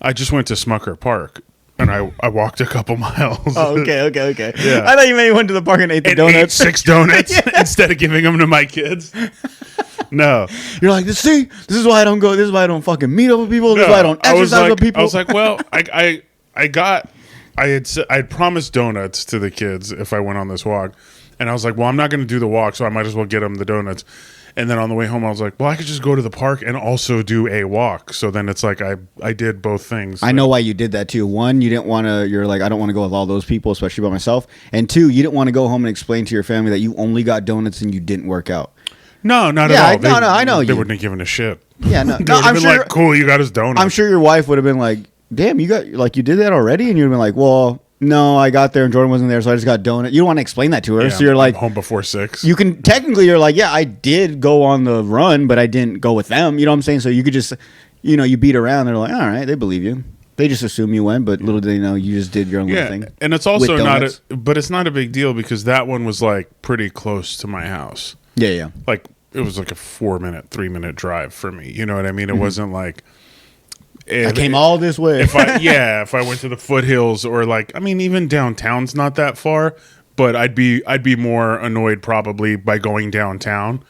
I just went to Smucker Park. And I walked a couple miles. Oh, okay. Yeah. I thought you maybe went to the park and ate the donuts. Ate 6 donuts instead of giving them to my kids. No. You're like, see, this is why I don't go. This is why I don't fucking meet up with people. This is why I don't exercise with people. I was like, well, I had promised donuts to the kids if I went on this walk. And I was like, well, I'm not going to do the walk, so I might as well get them the donuts. And then on the way home, I was like, well, I could just go to the park and also do a walk. So then it's like I did both things. I know why you did that too. One, you didn't want to, you're like, I don't want to go with all those people, especially by myself. And two, you didn't want to go home and explain to your family that you only got donuts and you didn't work out. No, not at all. I know. They wouldn't have given a shit. Yeah, no. They would have been like, cool, you got his donuts. I'm sure your wife would have been like, damn, you did that already? And you'd have been like, well, no, I got there and Jordan wasn't there, so I just got donut. You don't want to explain that to her, so you're like, I'm home before 6. You can technically, you're like, yeah, I did go on the run, but I didn't go with them. You know what I'm saying? So you could just, you beat around. They're like, all right, they believe you. They just assume you went, but little do they know you just did your own little thing. And it's also but it's not a big deal because that one was like pretty close to my house. Yeah. Like it was like a 3-minute drive for me. You know what I mean? It wasn't like. I came all this way. If I went to the foothills or like, I mean, even downtown's not that far, but I'd be more annoyed probably by going downtown.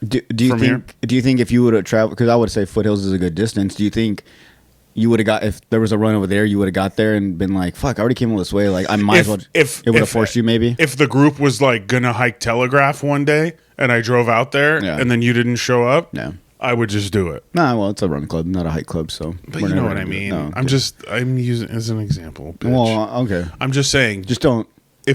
Do you think if you would have traveled, because I would say foothills is a good distance. Do you think you would have got, if there was a run over there, you would have got there and been like, fuck, I already came all this way. Like I might as well. It would have forced you maybe. If the group was like gonna hike Telegraph one day and I drove out there and then you didn't show up. No. I would just do it. Nah, well, it's a run club, not a hike club, so. But you know what I mean. No, I'm using it as an example. Bitch. Well, okay. I'm just saying. Just don't. I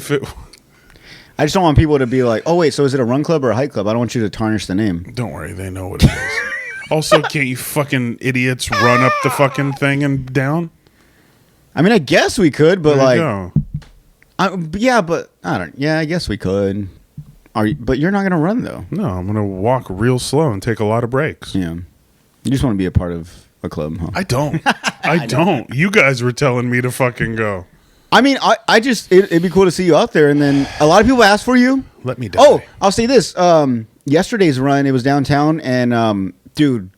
just don't want people to be like, oh wait, so is it a run club or a hike club? I don't want you to tarnish the name. Don't worry, they know what it is. Also, can't you fucking idiots run up the fucking thing and down? I mean, I guess we could, but there I guess we could. But you're not going to run, though. No, I'm going to walk real slow and take a lot of breaks. Yeah. You just want to be a part of a club, huh? I don't. I don't. You guys were telling me to fucking go. I mean, it'd be cool to see you out there. And then a lot of people ask for you. Let me die. Oh, I'll say this. Yesterday's run, it was downtown. And, dude,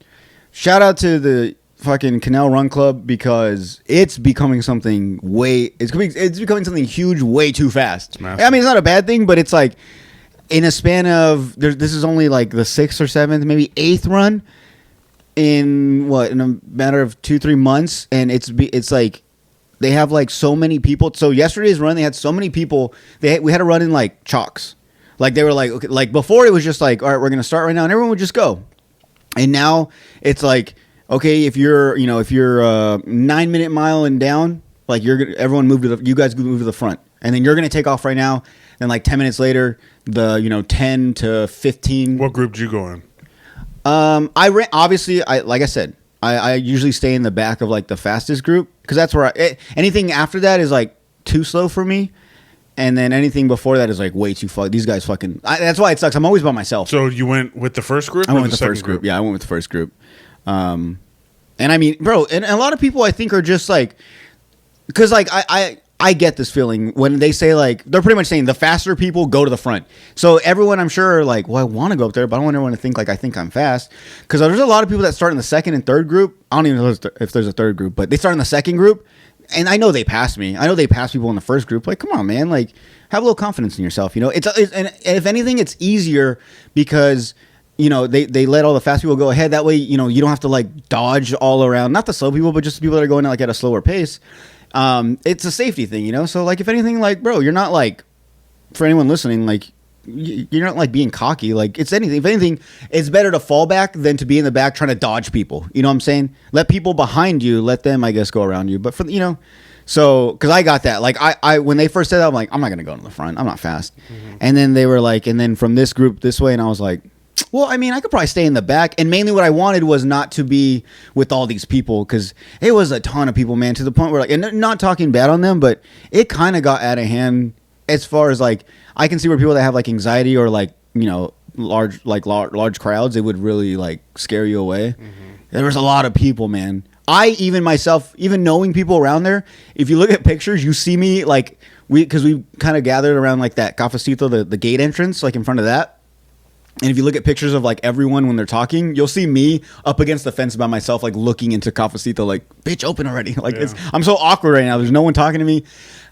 shout out to the fucking Canal Run Club because it's becoming something it's becoming something huge way too fast. I mean, it's not a bad thing, but it's like, in a span of, this is only like the 6th or 7th, maybe 8th run in a matter of 2-3 months, and it's like they have like so many people. So yesterday's run, they had so many people. We had to run in like chalks, like they were like, okay, like before it was just like, all right, we're gonna start right now, and everyone would just go, and now it's like, okay, if you're 9-minute mile and down, like you guys move to the front, and then you're gonna take off right now. Then like 10 minutes later, the 10 to 15. What group did you go in? I ran, obviously, like I said, I usually stay in the back of like the fastest group because that's where anything after that is like too slow for me. And then anything before that is like way too these guys fucking. That's why it sucks. I'm always by myself. So you went with the first group? I went with the first group. Yeah, I went with the first group. And I mean, bro, and a lot of people I think are just like, because like I get this feeling when they say like, they're pretty much saying the faster people go to the front. So everyone I'm sure are like, well, I want to go up there, but I don't want everyone to think like I think I'm fast. Because there's a lot of people that start in the second and third group. I don't even know if there's a third group, but they start in the second group. And I know they passed me. I know they passed people in the first group. Like, come on, man. Like, have a little confidence in yourself. You know, and if anything, it's easier because, you know, they let all the fast people go ahead. That way, you know, you don't have to like dodge all around. Not the slow people, but just the people that are going like at a slower pace. It's a safety thing, you know. So like, if anything, like, bro, you're not like, for anyone listening, like, you're not like being cocky. Like, it's anything. If anything, it's better to fall back than to be in the back trying to dodge people. You know what I'm saying? Let people behind you, let them, I guess, go around you. But for, you know, so because I got that. Like, I when they first said that, I'm like, I'm not gonna go to the front. I'm not fast. Mm-hmm. And then they were like, and then from this group this way, and I was like, well, I mean, I could probably stay in the back. And mainly what I wanted was not to be with all these people because it was a ton of people, man, to the point where like, and not talking bad on them, but it kind of got out of hand as far as like, I can see where people that have like anxiety or like, you know, large crowds, it would really like scare you away. Mm-hmm. There was a lot of people, man. I even myself, even knowing people around there, if you look at pictures, you see me like because we kind of gathered around like that cafecito, the gate entrance, like in front of that. And if you look at pictures of like everyone when they're talking, you'll see me up against the fence by myself, like looking into cafecito, like, bitch, open already. Like I'm so awkward right now. There's no one talking to me.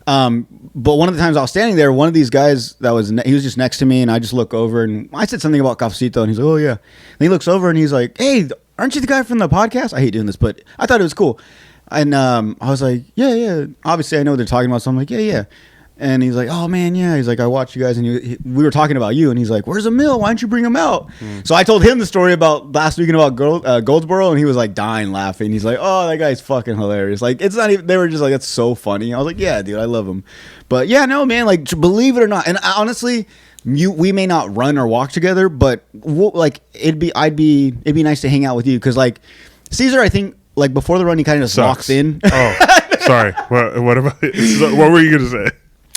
But one of the times I was standing there, one of these guys he was just next to me, and I just look over and I said something about cafecito, and he's like, oh yeah. And he looks over and he's like, hey, aren't you the guy from the podcast? I hate doing this, but I thought it was cool. And I was like, yeah. Obviously, I know what they're talking about, so I'm like, yeah. And he's like, oh man, yeah. He's like, I watched you guys, and we were talking about you. And he's like, where's Emil? Why don't you bring him out? So I told him the story about last weekend about Goldsboro, and he was like dying laughing. He's like, oh, that guy's fucking hilarious. Like, it's not even. They were just like, it's so funny. I was like, yeah, dude, I love him. But yeah, no, man, like, believe it or not, and honestly, we may not run or walk together, but like, it'd be nice to hang out with you because like Caesar, I think like before the run, he kind of just locks in. Oh, sorry. What about it? What were you gonna say?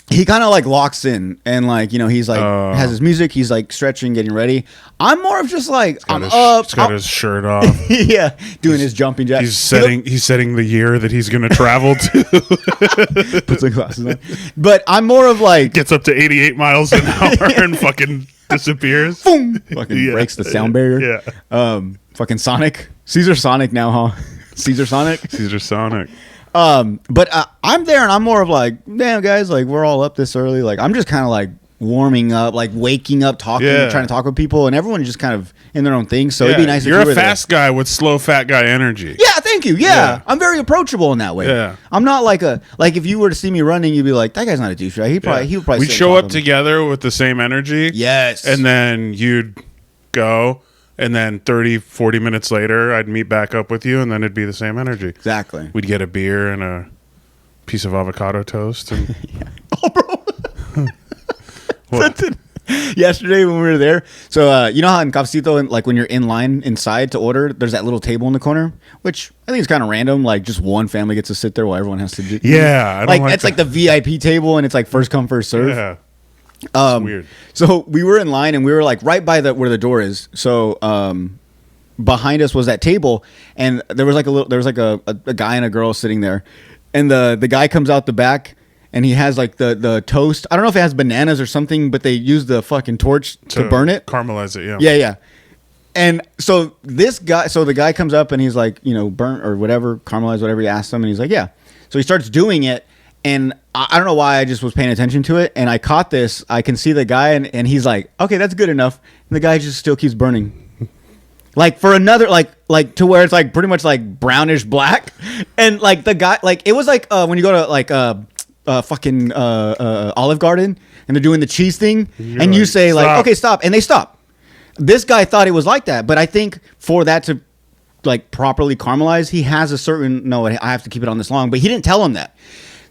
He kind of like locks in and like, you know, he's like has his music, he's like stretching, getting ready. I'm more of just like He's got his shirt off. Yeah, doing his jumping jack. He's setting the year that he's going to travel to. Puts the glasses on. But I'm more of like gets up to 88 miles an hour and fucking disappears. Boom! Fucking breaks the sound barrier. Yeah. Fucking Sonic. Caesar Sonic now, huh? Caesar Sonic. But I'm there and I'm more of like, damn guys, like we're all up this early. Like I'm just kind of like warming up, like waking up, talking, trying to talk with people, and everyone's just kind of in their own thing. So it'd be nice. You're a fast guy with slow fat guy energy. Yeah, thank you. Yeah, I'm very approachable in that way. Yeah, I'm not like if you were to see me running, you'd be like, that guy's not a douchebag. He would probably. We'd show up together with the same energy. Yes, and then you'd go. And then 30, 40 minutes later, I'd meet back up with you, and then it'd be the same energy. Exactly. We'd get a beer and a piece of avocado toast. And Oh, bro. Yesterday when we were there, so you know how in Cafecito, like when you're in line inside to order, there's that little table in the corner, which I think is kind of random. Like just one family gets to sit there while everyone has to do. Yeah, I don't like it's like the VIP table, and it's like first come first serve. Yeah. It's weird. So we were in line and we were like right by where the door is. So behind us was that table, and there was like a guy and a girl sitting there, and the guy comes out the back and he has like the toast. I don't know if it has bananas or something, but they use the fucking torch to burn it, caramelize it. Yeah. And so the guy comes up and he's like, you know, burnt or whatever, caramelize whatever you asked him, and he's like, yeah. So he starts doing it. And I don't know why I just was paying attention to it. And I caught this. I can see the guy and he's like, okay, that's good enough. And the guy just still keeps burning. Like for another, like to where it's like pretty much like brownish black. And like the guy, like it was like when you go to like fucking Olive Garden and they're doing the cheese thing. And like, you say stop. Like, okay, stop. And they stop. This guy thought it was like that. But I think for that to like properly caramelize, he has a certain, no, I have to keep it on this long. But he didn't tell him that.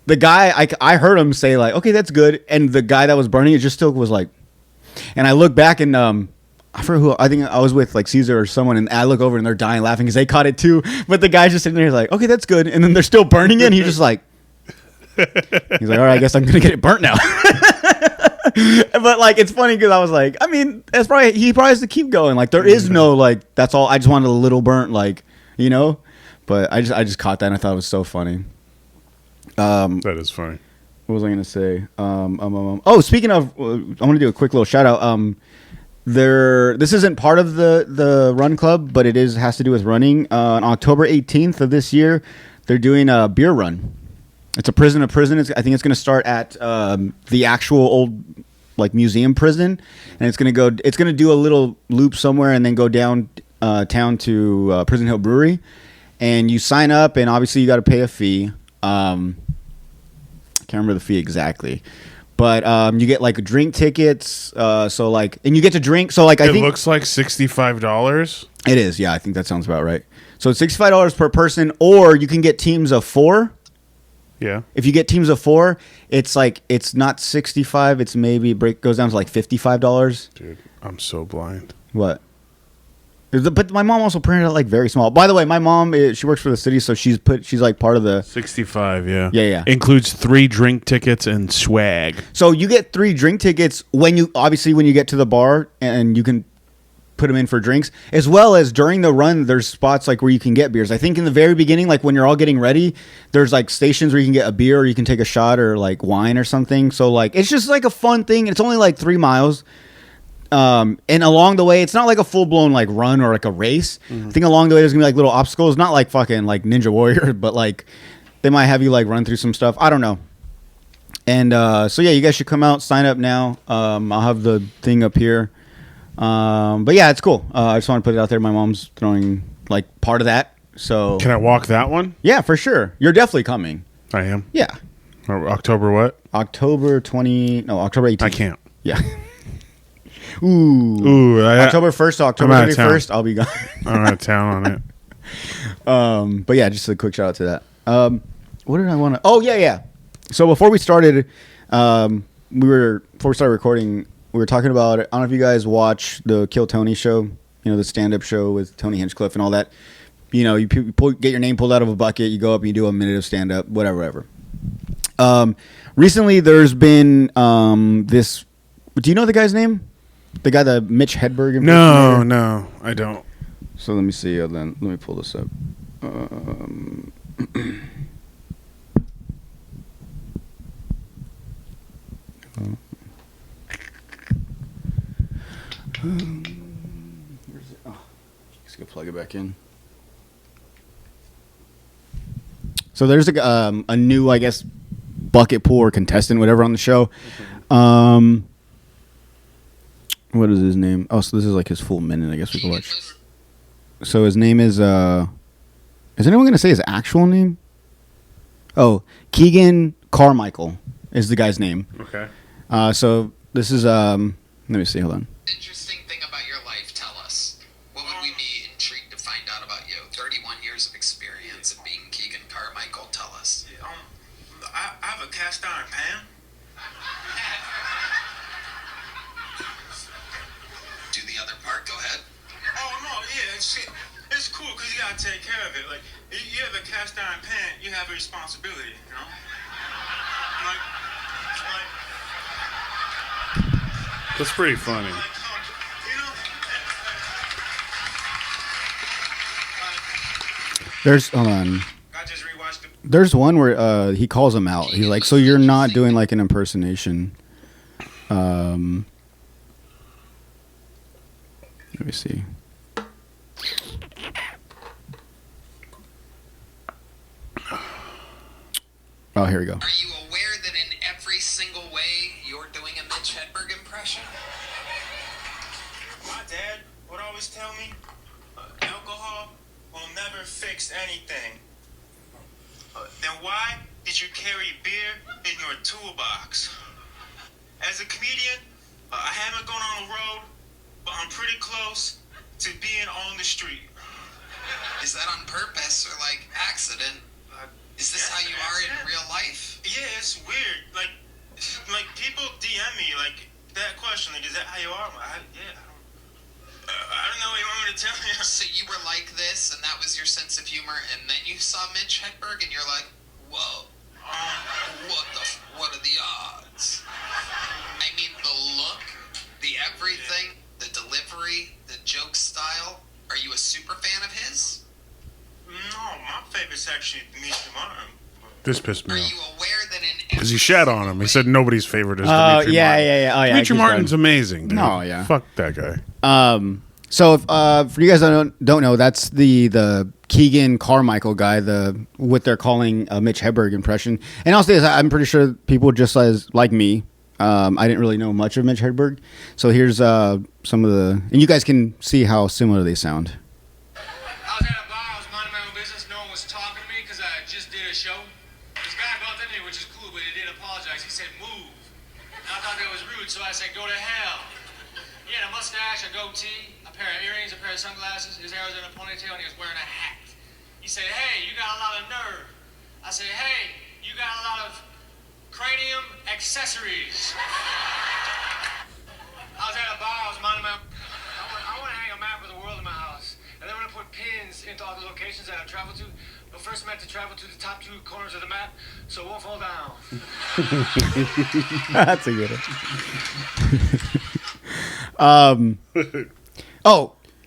The guy, I heard him say like, okay, that's good. And the guy that was burning it just still was like, and I look back and I forget who. I think I was with like Caesar or someone, and I look over and they're dying laughing because they caught it too. But the guy's just sitting there like, okay, that's good. And then they're still burning it. And he's just like, he's like, all right, I guess I'm gonna get it burnt now. But like, it's funny because I was like, I mean, he probably has to keep going. Like, there is no like, that's all. I just wanted a little burnt, like, you know. But I just caught that and I thought it was so funny. That is funny. What was I gonna say? Oh, speaking of, I want to do a quick little shout out. This isn't part of the run club, but it has to do with running. On October 18th of this year, they're doing a beer run. It's a prison to prison. I think it's going to start at the actual old like museum prison, and it's going to do a little loop somewhere and then go down town to Prison Hill Brewery, and you sign up, and obviously you got to pay a fee. I can't remember the fee exactly. But you get like drink tickets, so like, and you get to drink. So like, I think it looks like $65. It is, yeah. I think that sounds about right. So it's $65 per person, or you can get teams of 4. Yeah. If you get teams of 4, it's like it's not 65. It's maybe goes down to like $55. Dude, I'm so blind. What? But my mom also printed it like very small. By the way, my mom she works for the city, so she's like part of the 65. Yeah. Yeah. Includes 3 drink tickets and swag. So you get 3 drink tickets when you get to the bar, and you can put them in for drinks, as well as during the run. There's spots like where you can get beers. I think in the very beginning, like when you're all getting ready, there's like stations where you can get a beer, or you can take a shot, or like wine or something. So like it's just like a fun thing. It's only like 3 miles. And along the way, it's not like a full blown like run or like a race. I think along the way there's gonna be like little obstacles, not like fucking like Ninja Warrior, but like they might have you like run through some stuff. I don't know. And so yeah, you guys should come out, sign up now. I'll have the thing up here. But yeah, it's cool. I just want to put it out there. My mom's throwing like part of that. So Can I walk that one? yeah, for sure. You're definitely coming. I am. Yeah. October what? October 18th. I can't. Yeah. Ooh. October 1st to October 31st, I'll be gone. I'm out of town on it. But yeah, just a quick shout out to that. What did I want to? Oh yeah. So before we started recording, we were talking about. I don't know if you guys watch the Kill Tony show. You know, the stand-up show with Tony Hinchcliffe and all that. You know, you get your name pulled out of a bucket. You go up and you do a minute of stand-up, whatever. Recently, there's been this. Do you know the guy's name? The guy that Mitch Hedberg. No, I don't. So let me see. Then let me pull this up. Where's it? Oh, just gonna plug it back in. So there's a new, I guess, bucket pool or contestant, whatever, on the show. What is his name? Oh, so this is like his full minute. I guess we can watch. So his name is anyone gonna say his actual name? Oh, Keegan Carmichael is the guy's name. Okay. So this is let me see. Hold on. Interesting thing about your life. Tell us. What would we be intrigued to find out about you? 31 years of experience of being Keegan Carmichael. Tell us. I have a cast iron pan. Do the other part. Go ahead. Oh no, yeah, it's cool because you gotta take care of it. Like you have a cast iron pan, you have a responsibility, you know. Like That's pretty funny. you know. Hold on. I just rewatched it. There's one where he calls him out. He's like, "So you're not doing like an impersonation?" Let me see. Oh, here we go. Are you aware that in every single way you're doing a Mitch Hedberg impression? My dad would always tell me, alcohol will never fix anything. Then why did you carry beer in your toolbox? As a comedian, I haven't gone on the road, but I'm pretty close to being on the street. Is that on purpose or like accident? Is this Yes, how you are in accident. real life? Yeah, it's weird. Like people DM me like that question. Like, is that how you are? Yeah. to tell you. So you were like this, and that was your sense of humor, and then you saw Mitch Hedberg, and you're like, whoa, what are the odds? I mean, the look, the everything, the delivery, the joke style. Are you a super fan of his? No, my favorite's actually Dimitri Martin. This pissed me Are off. you aware that in Because he every shat on single him. He way- said nobody's favorite is Oh, Dimitri yeah, Martin. yeah. Oh, yeah. Dimitri Keith Martin's Garden. amazing, dude. No, yeah. Fuck that guy. So if, for you guys that don't know, that's the Keegan Carmichael guy, what they're calling a Mitch Hedberg impression. And I'll say this, I'm pretty sure people just like me, I didn't really know much of Mitch Hedberg. So here's some of the, and you guys can see how similar they sound. I was at a bar, I was minding my own business, no one was talking to me because I just did a show. This guy bumped into me, which is cool, but he did apologize. He said, move. And I thought that was rude, so I said, go to hell. He had a mustache, a goatee, a pair of earrings, a pair of sunglasses, his hair was in a ponytail, and he was wearing a hat. He said, hey, you got a lot of nerve. I said, hey, you got a lot of cranium accessories. I was at a bar, I was minding my own. I want to hang a map of the world in my house. And then I'm going to put pins into all the locations that I've traveled to. But first I'm meant to travel to the top two corners of the map, so it won't fall down. That's a good one.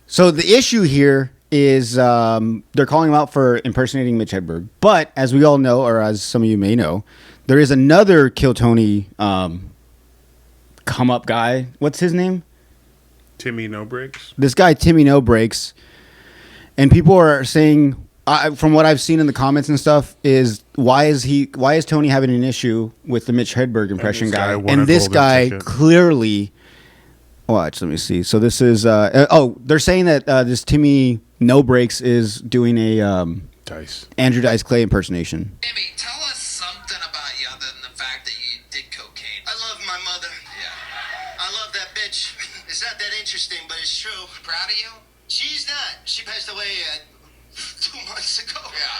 So the issue here is they're calling him out for impersonating Mitch Hedberg. But as we all know, or as some of you may know, there is another Kill Tony come up guy. What's his name? Timmy No Breaks. This guy, Timmy No Breaks. And people are saying, from what I've seen in the comments and stuff, is why is Tony having an issue with the Mitch Hedberg impression this guy guy? won a And this golden guy ticket. clearly, watch, let me see. So this is, they're saying that this Timmy No Breaks is doing a Dice. Andrew Dice Clay impersonation. Timmy, tell us something about you other than the fact that you did cocaine. I love my mother. Yeah. I love that bitch. It's not that interesting, but it's true. Proud of you? She's not. She passed away 2 months ago. Yeah.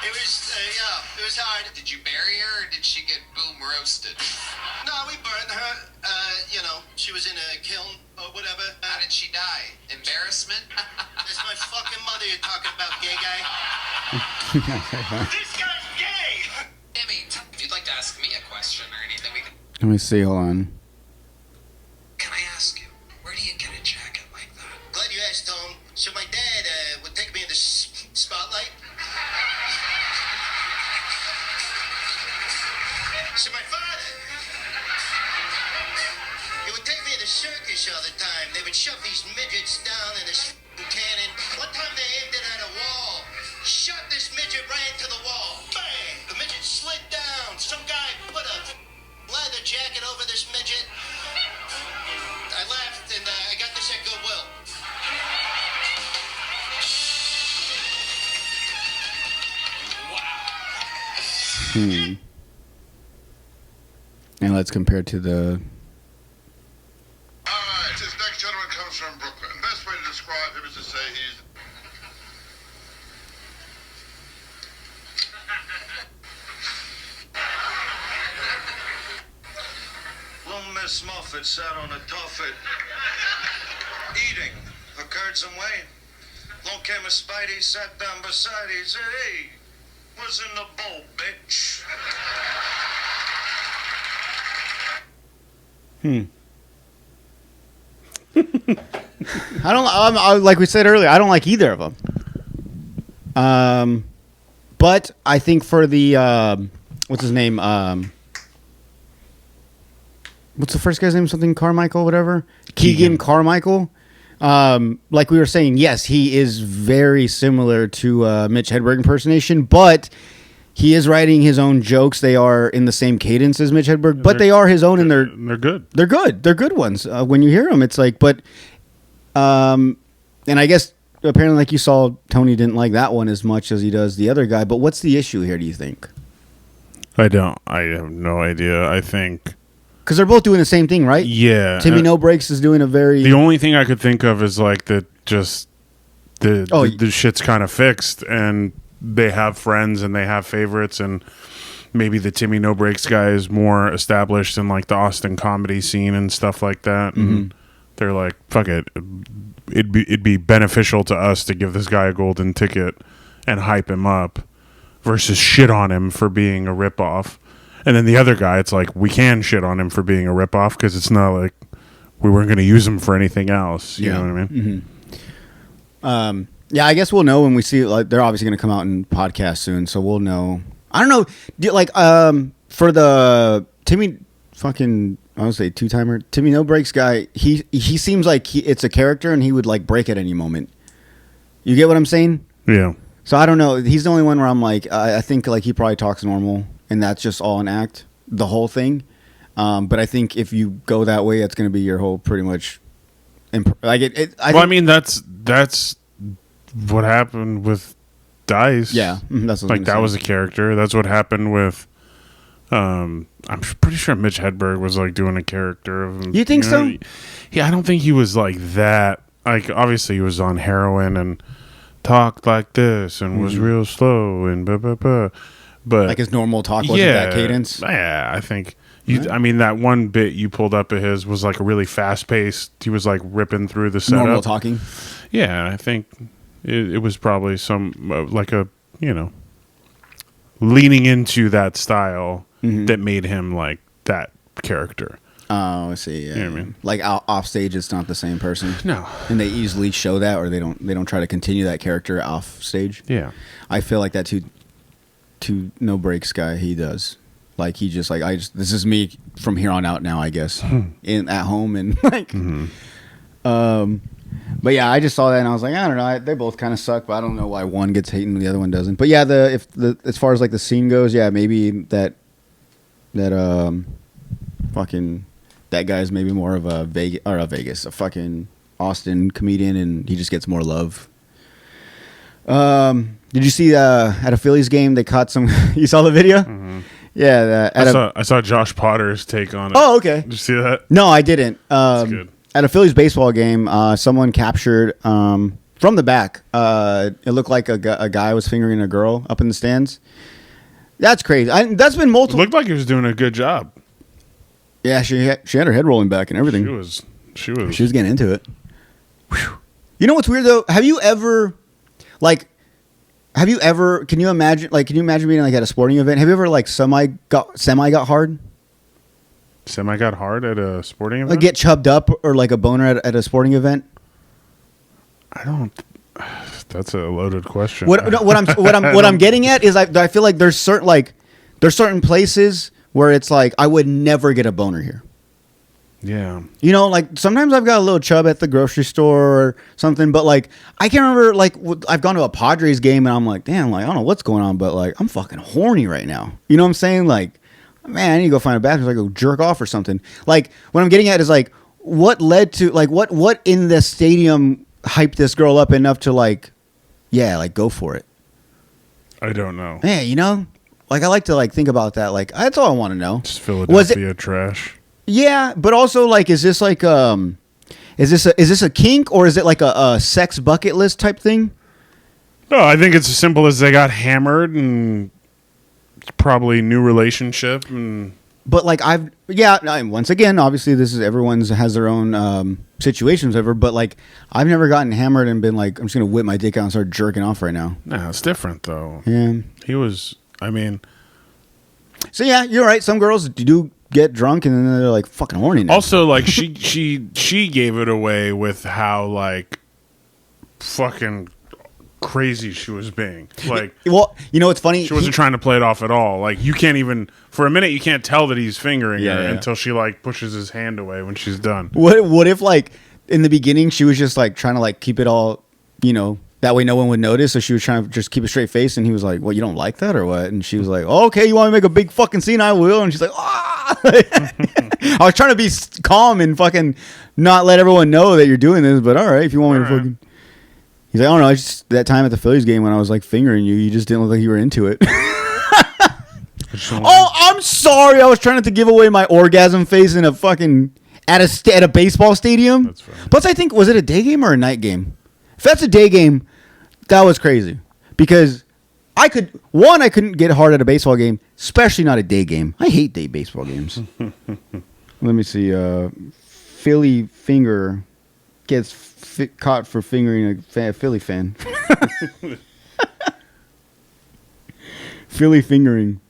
It was hard. Did you bury her, or did she get boom roasted? No, we burned her. She was in a kiln or whatever. How did she die? Embarrassment? That's my fucking mother you're talking about, gay guy. This guy's gay! Timmy, if you'd like to ask me a question or anything, we can. Let me see, hold on. Can I ask you, where do you get a jacket like that? Glad you asked, Tom. So my dad would take me in the spotlight. So my father, he would take me to the circus all the time. They would shove these midgets down in this cannon. One time they aimed it at a wall. Shot this midget right into the wall. Bang! The midget slid down. Some guy put a leather jacket over this midget. I laughed and I got this at Goodwill. And let's compare to the... All right, this next gentleman comes from Brooklyn. Best way to describe him is to say he's... Little Miss Muffet sat on a tuffet, eating. Occurred some way. Long came a Spidey, sat down beside. He said, "Hey, what's in the bowl, bitch?" like we said earlier, I don't like either of them. But I think for the what's his name? What's the first guy's name? Something Carmichael, whatever. Keegan Carmichael. Like we were saying, yes, he is very similar to Mitch Hedberg impersonation, but he is writing his own jokes. They are in the same cadence as Mitch Hedberg, but they are his own, and they're good. They're good. They're good ones. When you hear them, it's like, but, and I guess apparently, like you saw, Tony didn't like that one as much as he does the other guy. But what's the issue here? Do you think? I have no idea. I think because they're both doing the same thing, right? Yeah. Timmy No Breaks is doing a very. The only thing I could think of is like the shit's kind of fixed, and they have friends and they have favorites, and maybe the Timmy No Breaks guy is more established in like the Austin comedy scene and stuff like that. And they're like, fuck it, it'd be beneficial to us to give this guy a golden ticket and hype him up versus shit on him for being a ripoff. And then the other guy, it's like, we can shit on him for being a ripoff because it's not like we weren't going to use him for anything else. You know what I mean? Mm-hmm. Yeah, I guess we'll know when we see. Like, they're obviously going to come out in podcast soon, so we'll know. I don't know. For the Timmy fucking, I would say two-timer Timmy No Breaks guy, he seems like it's a character and he would like break at any moment. You get what I'm saying? Yeah. So I don't know. He's the only one where I'm like, I think like he probably talks normal and that's just all an act, the whole thing. But I think if you go that way, it's going to be your whole pretty much. I mean that's what happened with Dice. Yeah, that's what like that was a character. That's what happened with. I'm pretty sure Mitch Hedberg was like doing a character of him. You think so? Yeah, I don't think he was like that. Like obviously he was on heroin and talked like this and was real slow and blah blah blah. But like his normal talk wasn't that cadence. Yeah, I think. I mean, that one bit you pulled up of his was like a really fast paced. He was like ripping through the setup. Normal talking. Yeah, I think it was probably some like a leaning into that style that made him like that character. Oh, I see. Yeah. You know what I mean? Like off stage, it's not the same person. No, and they easily show that, or they don't try to continue that character off stage. Yeah, I feel like that to No Breaks guy, he does. Like he just like this is me from here on out now, I guess. At home and like but yeah, I just saw that and I was like, I don't know, they both kind of suck, but I don't know why one gets hated and the other one doesn't. But yeah, as far as like the scene goes, yeah, maybe that fucking that guy's maybe more of a fucking Austin comedian and he just gets more love. Did you see at a Phillies game they caught some you saw the video? Yeah, I saw Josh Potter's take on it. Oh, okay. Did you see that? No, I didn't. That's good. At a Phillies baseball game, someone captured from the back. It looked like a guy was fingering a girl up in the stands. That's crazy. That's been multiple. It looked like he was doing a good job. Yeah, she had her head rolling back and everything. She was getting into it. Whew. You know what's weird though? Have you ever can you imagine being like at a sporting event? Have you ever like semi got hard? Semi got hard at a sporting event? Like get chubbed up or like a boner at a sporting event? I don't. That's a loaded question. What I'm getting at is I feel like there's certain places where it's like I would never get a boner here. Yeah. You know, like sometimes I've got a little chub at the grocery store or something, but like I can't remember, like I've gone to a Padres game and I'm like, damn, like I don't know what's going on, but like I'm fucking horny right now. You know what I'm saying? Like, man, I need to go find a bathroom so I go jerk off or something. Like what I'm getting at is like what led to like what in the stadium hyped this girl up enough to like, yeah, like go for it. I don't know. Yeah, you know, like I like to like think about that. Like that's all I want to know. Just Philadelphia trash. Yeah, but also like, is this like is this a kink or is it like a sex bucket list type thing? No, I think it's as simple as they got hammered and probably new relationship and. But like once again, obviously this is everyone's has their own situations ever. But like I've never gotten hammered and been like I'm just gonna whip my dick out and start jerking off right now. Nah, it's different though. Yeah, he was. I mean, so yeah, you're right. Some girls do get drunk and then they're like fucking horny now. Also, like she gave it away with how like fucking crazy she was being. Like, well, you know what's funny? She wasn't trying to play it off at all. Like, you can't even for a minute you can't tell that he's fingering her until she like pushes his hand away when she's done. What if like in the beginning she was just like trying to like keep it all, you know, that way no one would notice, so she was trying to just keep a straight face, and he was like, "Well, you don't like that or what?" And she was like, oh, "Okay, you want me to make a big fucking scene? I will." And she's like, "Ah!" I was trying to be calm and fucking not let everyone know that you're doing this, but all right, if you want me to fucking. He's like, "Oh no, it's just that time at the Phillies game when I was like fingering you, you just didn't look like you were into it." Oh, I'm sorry. I was trying to give away my orgasm face in a fucking at a baseball stadium. That's fine. Plus, I think was it a day game or a night game? If that's a day game, that was crazy because I couldn't get hard at a baseball game, especially not a day game. I hate day baseball games. Let me see. Philly finger gets caught for fingering a Philly fan. Philly fingering.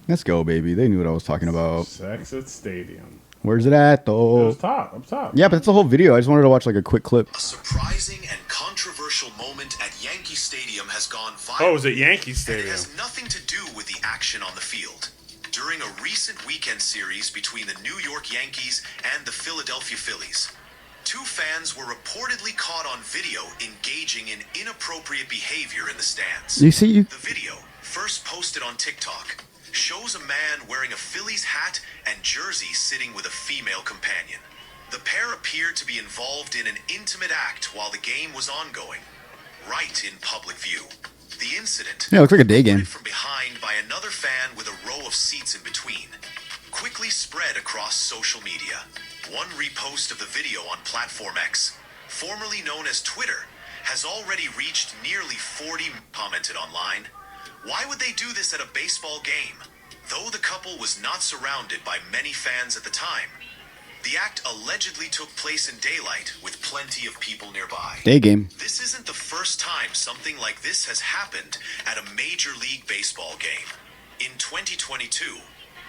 Let's go, baby. They knew what I was talking about. Sex at Stadium. Where's it at, though? Up top. Yeah, but that's the whole video. I just wanted to watch like a quick clip. A surprising and controversial moment at Yankee Stadium has gone viral. Oh, it was at Yankee And Stadium. it has nothing to do with the action on the field. During a recent weekend series between the New York Yankees and the Philadelphia Phillies, two fans were reportedly caught on video engaging in inappropriate behavior in the stands. You see, The video, first posted on TikTok, shows a man wearing a Phillies hat and jersey sitting with a female companion. The pair appeared to be involved in an intimate act while the game was ongoing, right in public view. The incident, Yeah, it looks like a day game. from behind by another fan with a row of seats in between, quickly spread across social media. One repost of the video on Platform X, formerly known as Twitter, has already reached nearly 40 commented online. Why would they do this at a baseball game? Though the couple was not surrounded by many fans at the time, the act allegedly took place in daylight with plenty of people nearby. Day game. This isn't the first time something like this has happened at a Major League Baseball game. In 2022,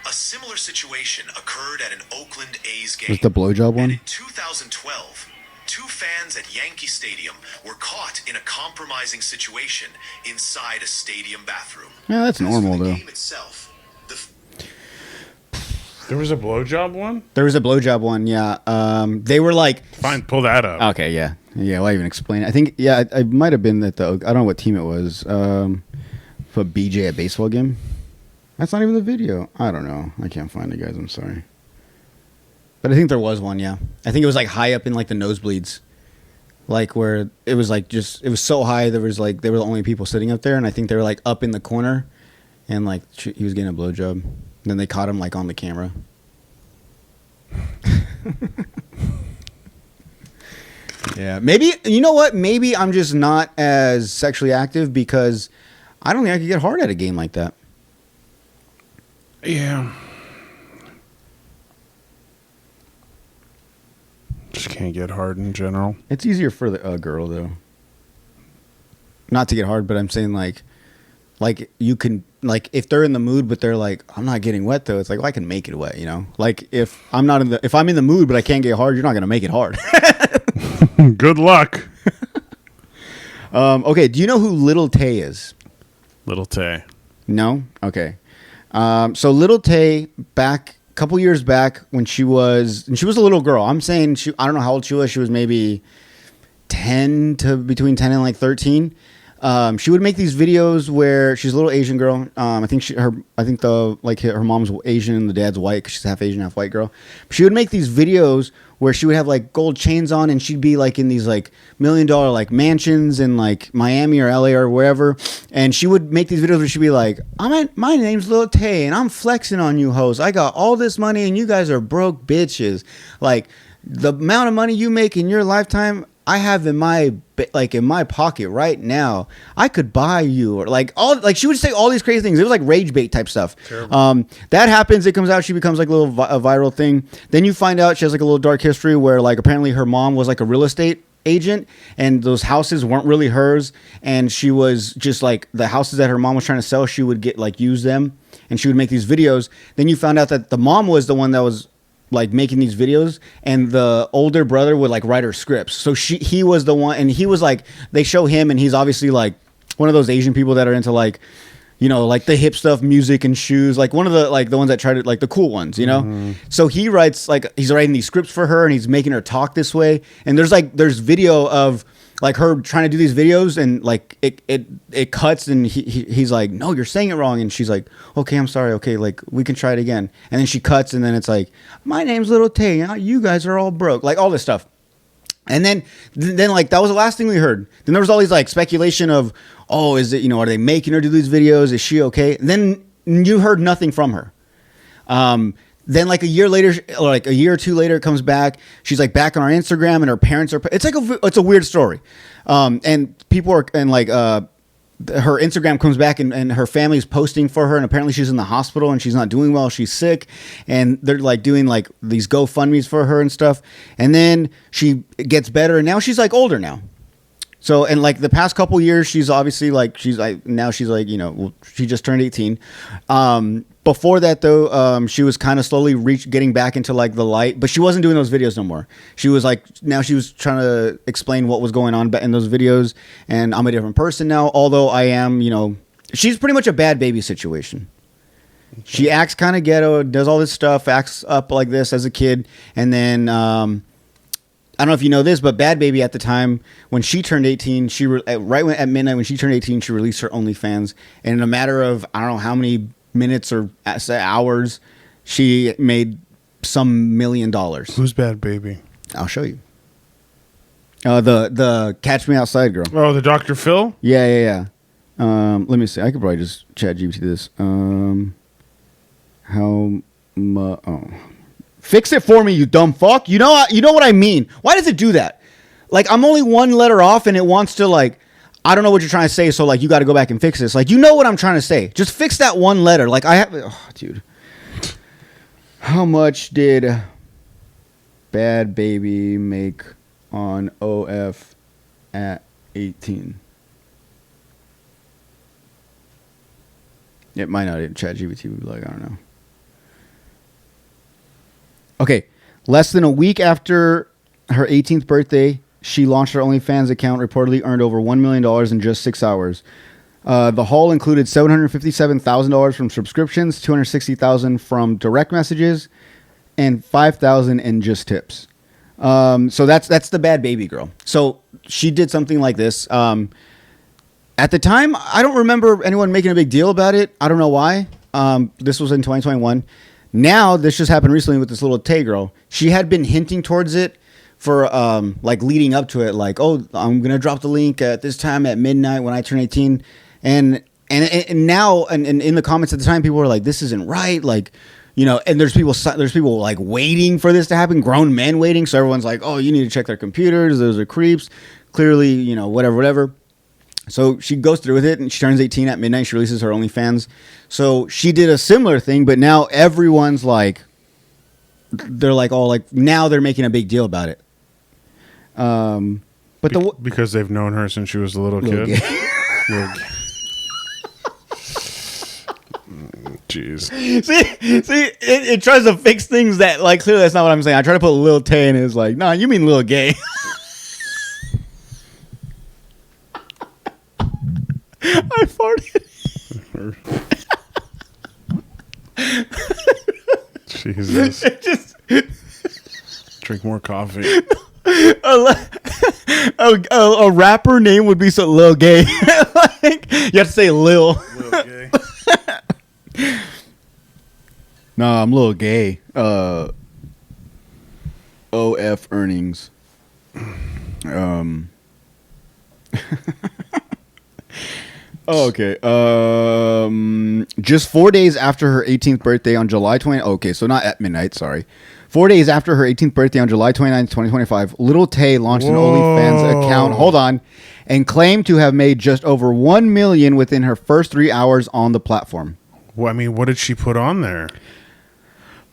a similar situation occurred at an Oakland A's game. Was the blowjob And one? in 2012, two fans at Yankee Stadium were caught in a compromising situation inside a stadium bathroom. Yeah, that's As for normal the though. game itself, the There was a blowjob one? There was a blowjob one. Yeah. They were like. Fine, pull that up. Okay. Yeah. Yeah. Why even explain it? I think. Yeah. I might have been at the. I don't know what team it was. For BJ at baseball game. That's not even the video. I don't know. I can't find it, guys. I'm sorry. But I think there was one. Yeah. I think it was like high up in like the nosebleeds. Like where it was like just it was so high there was like they were the only people sitting up there, and I think they were like up in the corner, and like he was getting a blowjob. Then they caught him like on the camera. Yeah, maybe you know what? Maybe I'm just not as sexually active because I don't think I could get hard at a game like that. Yeah. Just can't get hard in general. It's easier for the girl though. Not to get hard, but I'm saying like you can like if they're in the mood, but they're like I'm not getting wet though. It's like well, I can make it wet, you know. Like if I'm in the mood, but I can't get hard, you're not gonna make it hard. Good luck. Okay, do you know who Little Tay is? Little Tay. No? Okay. So Little Tay a couple years back when she was a little girl. I'm saying I don't know how old she was. She was maybe between 10 and like 13. She would make these videos where she's a little Asian girl. I think her mom's Asian and the dad's white because she's half Asian, half white girl. She would make these videos where she would have like gold chains on and she'd be like in these like $1 million like mansions in like Miami or LA or wherever. And she would make these videos where she'd be like, my name's Lil Tay and I'm flexing on you hoes. I got all this money and you guys are broke bitches. Like the amount of money you make in your lifetime, I have in my pocket right now. I could buy you or she would say all these crazy things. It was like rage bait type stuff. That happens. It comes out. She becomes like a little a viral thing. Then you find out she has like a little dark history where like apparently her mom was like a real estate agent and those houses weren't really hers. And she was just like the houses that her mom was trying to sell. She would get like use them and she would make these videos. Then you found out that the mom was the one that was like making these videos and the older brother would like write her scripts. So he was the one and he was like, they show him and he's obviously like one of those Asian people that are into like, you know, like the hip stuff, music and shoes, like one of the like the ones that try to like the cool ones, you know? Mm-hmm. So he writes like, he's writing these scripts for her and he's making her talk this way. And there's video of like her trying to do these videos and like it cuts and he's like, no, you're saying it wrong. And she's like, okay, I'm sorry. Okay. Like we can try it again. And then she cuts and then it's like, my name's Little Tay. You guys are all broke. Like all this stuff. And then like that was the last thing we heard. Then there was all these like speculation of, oh, is it, you know, are they making her do these videos? Is she okay? And then you heard nothing from her. Then like a year later, or like a year or two later, it comes back. She's like back on our Instagram, and her parents are. It's like it's a weird story, and people are and like her Instagram comes back and her family's posting for her, and apparently she's in the hospital and she's not doing well. She's sick, and they're like doing like these GoFundMe's for her and stuff. And then she gets better, and now she's like older now. So, and like the past couple years, she's obviously like, now she's like, she just turned 18. Before that though, she was kind of slowly getting back into like the light, but she wasn't doing those videos no more. She was like, now she was trying to explain what was going on in those videos, and I'm a different person now. Although I am, she's pretty much a bad baby situation. Okay. She acts kind of ghetto, does all this stuff, acts up like this as a kid, and then, I don't know if you know this, but Bad Baby at the time when she turned 18, at midnight when she turned 18, she released her OnlyFans, and in a matter of I don't know how many minutes or hours, she made some $1 million. Who's Bad Baby? I'll show you. The Catch Me Outside girl. Oh, the Dr. Phil? Yeah. Let me see. I could probably just chat GPT this. Fix it for me, you dumb fuck. You know what I mean. Why does it do that? Like, I'm only one letter off and it wants to, like, I don't know what you're trying to say, so, like, you got to go back and fix this. Like, you know what I'm trying to say. Just fix that one letter. Like, dude. How much did Bad Baby make on OF at 18? It might not. ChatGPT would be like, I don't know. Okay, less than a week after her 18th birthday, she launched her OnlyFans account, reportedly earned over $1 million in just 6 hours. The haul included $757,000 from subscriptions, $260,000 from direct messages, and $5,000 in just tips. So that's the Bad Baby girl. So she did something like this. At the time, I don't remember anyone making a big deal about it. I don't know why. This was in 2021. Now, this just happened recently with this little Tay girl. She had been hinting towards it for, like, leading up to it. Like, oh, I'm going to drop the link at this time at midnight when I turn 18. And now, and in the comments at the time, people were like, this isn't right. Like, and there's people like waiting for this to happen. Grown men waiting. So everyone's like, oh, you need to check their computers. Those are creeps. Clearly, whatever. So she goes through with it, and she turns 18 at midnight. She releases her OnlyFans. So she did a similar thing, but now everyone's like, they're like all like, now they're making a big deal about it. But because they've known her since she was a little kid. Jeez. See, it tries to fix things that, like, clearly that's not what I'm saying. I try to put Lil Tay, and it's like, nah, you mean Lil Gay. I farted. Jesus. Drink more coffee. A rapper name would be so Lil Gay. Like, you have to say Lil. Lil Gay. Nah, I'm Lil Gay. OF earnings. Okay. Just 4 days after her 18th birthday on July 20. Okay, so not at midnight. Sorry. 4 days after her 18th birthday on July 29th, 2025, Little Tay launched an OnlyFans account. Hold on, and claimed to have made just over $1 million within her first 3 hours on the platform. Well, I mean, what did she put on there?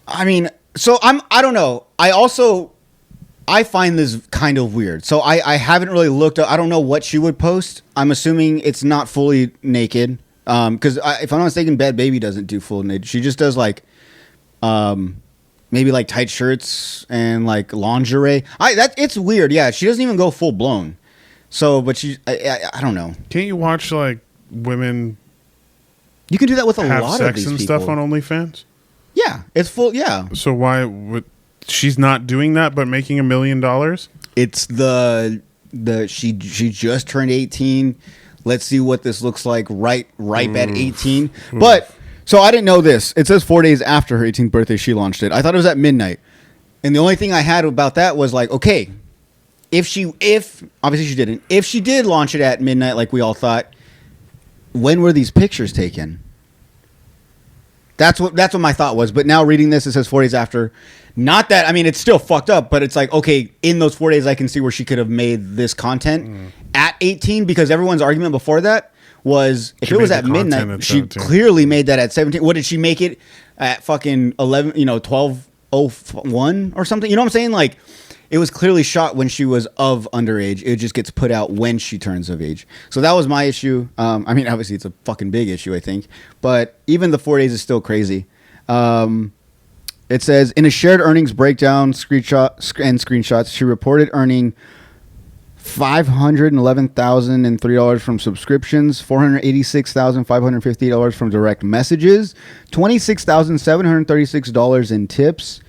I mean, so I don't know. I find this kind of weird. So I haven't really looked up. I don't know what she would post. I'm assuming it's not fully naked. Because if I'm not mistaken, Bad Baby doesn't do full naked. She just does like, maybe like tight shirts and like lingerie. It's weird. Yeah, she doesn't even go full blown. So, but I don't know. Can't you watch like women? You can do that with a have lot sex of these and people. stuff on OnlyFans. Yeah, it's full. Yeah. So why would she's not doing that, but making $1 million? It's she just turned 18. Let's see what this looks like right at 18. But so I didn't know this. It says 4 days after her 18th birthday she launched it. I thought it was at midnight. And the only thing I had about that was like, okay, if obviously she didn't. If she did launch it at midnight like we all thought, when were these pictures taken? That's what my thought was. But now reading this, it says 4 days after. Not that, I mean, it's still fucked up, but it's like, okay, in those 4 days, I can see where she could have made this content at 18, because everyone's argument before that was if She it was made at the content midnight, at she 17. clearly made that at 17. What did she make it at fucking 11, 12:01 or something? You know what I'm saying? Like, it was clearly shot when she was of underage. It just gets put out when she turns of age. So that was my issue. I mean, obviously it's a fucking big issue, I think. But even the 4 days is still crazy. It says, in a shared earnings breakdown screenshots, she reported earning $511,003 from subscriptions, $486,550 from direct messages, $26,736 in tips,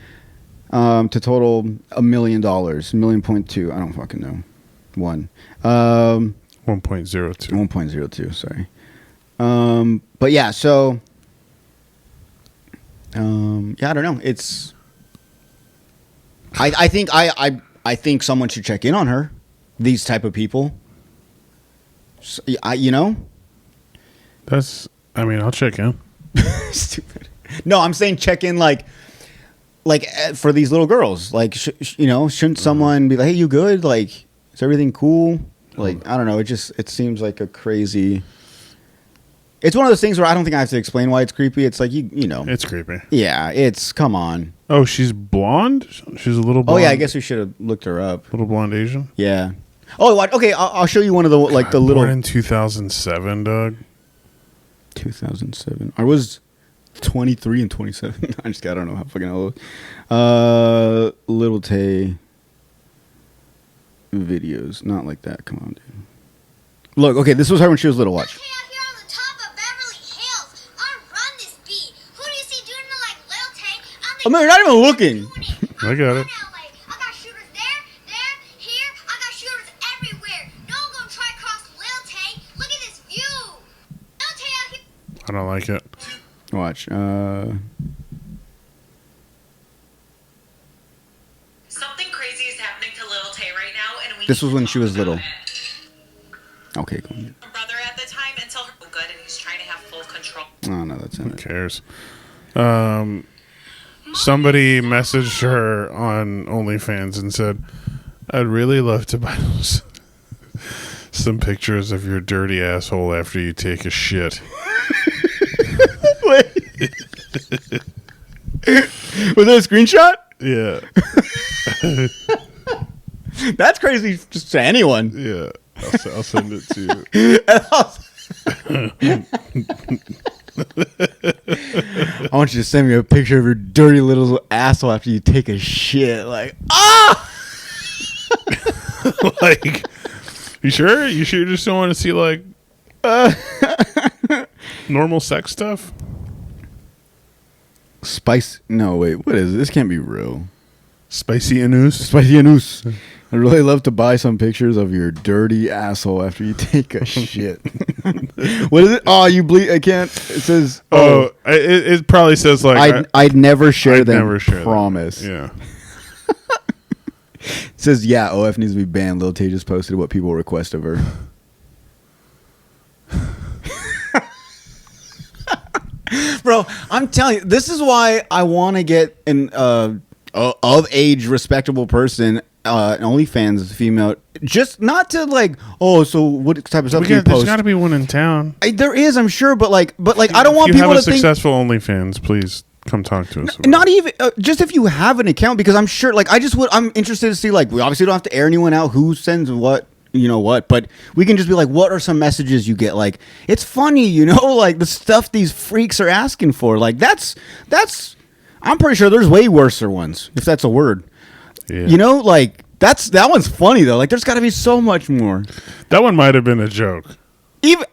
to total $1 million, $1.2 million. I don't fucking know. 1.02. 1.02. Sorry. But yeah, so yeah, I don't know. It's I think someone should check in on her. These type of people. So, I'll check in. Stupid. No, I'm saying check in like for these little girls. Like, shouldn't someone be like, hey, you good? Like, is everything cool? Like, I don't know. It seems like a crazy. It's one of those things where I don't think I have to explain why it's creepy. It's like, you know. It's creepy. Yeah, come on. Oh, she's blonde? She's a little blonde? Oh, yeah, I guess we should have looked her up. Little blonde Asian? Yeah. Oh, what? Okay, I'll show you one of the, like, the little. Born in 2007, Doug. 2007. I was 23 and 27. I don't know how fucking old. Little Tay videos. Not like that. Come on, dude. Look, okay, this was her when she was little. Watch. I mean, you're not even looking. I got it. I don't like it. Watch. Something crazy is happening to Lil Tay right now, and this was when she was little. Okay, go on. Brother at the time until her good, and he's trying to have full control. Oh no, that's Who cares? Somebody messaged her on OnlyFans and said, "I'd really love to buy some pictures of your dirty asshole after you take a shit." Wait. Was that a screenshot? Yeah. That's crazy just to anyone. Yeah. I'll send it to you. I want you to send me a picture of your dirty little asshole after you take a shit. Like, Like, you sure? You sure you just don't want to see, like, normal sex stuff? Spice. No, wait. What is it? This can't be real. Spicy anus? Spicy anus. I'd really love to buy some pictures of your dirty asshole after you take a shit. What is it? Oh, you bleed. I can't. It says. Oh, it probably says like. I'd never share I'd them. Never share promise. Them. Yeah. It says, yeah, OF needs to be banned. Lil Tay just posted what people request of her. Bro, I'm telling you, this is why I want to get an of age respectable person, an OnlyFans female, just not to like, oh, so what type of stuff do you post? There's got to be one in town. There is, I'm sure, but I don't want people to think. If you have a successful OnlyFans, please come talk to us. Not even just if you have an account, because I'm sure, like, I'm interested to see, like, we obviously don't have to air anyone out who sends what. You know what, but we can just be like, what are some messages you get? Like, it's funny, like the stuff these freaks are asking for. Like, that's I'm pretty sure there's way worser ones, if that's a word. Yeah. Like, that one's funny though. Like, there's got to be so much more. That one might have been a joke.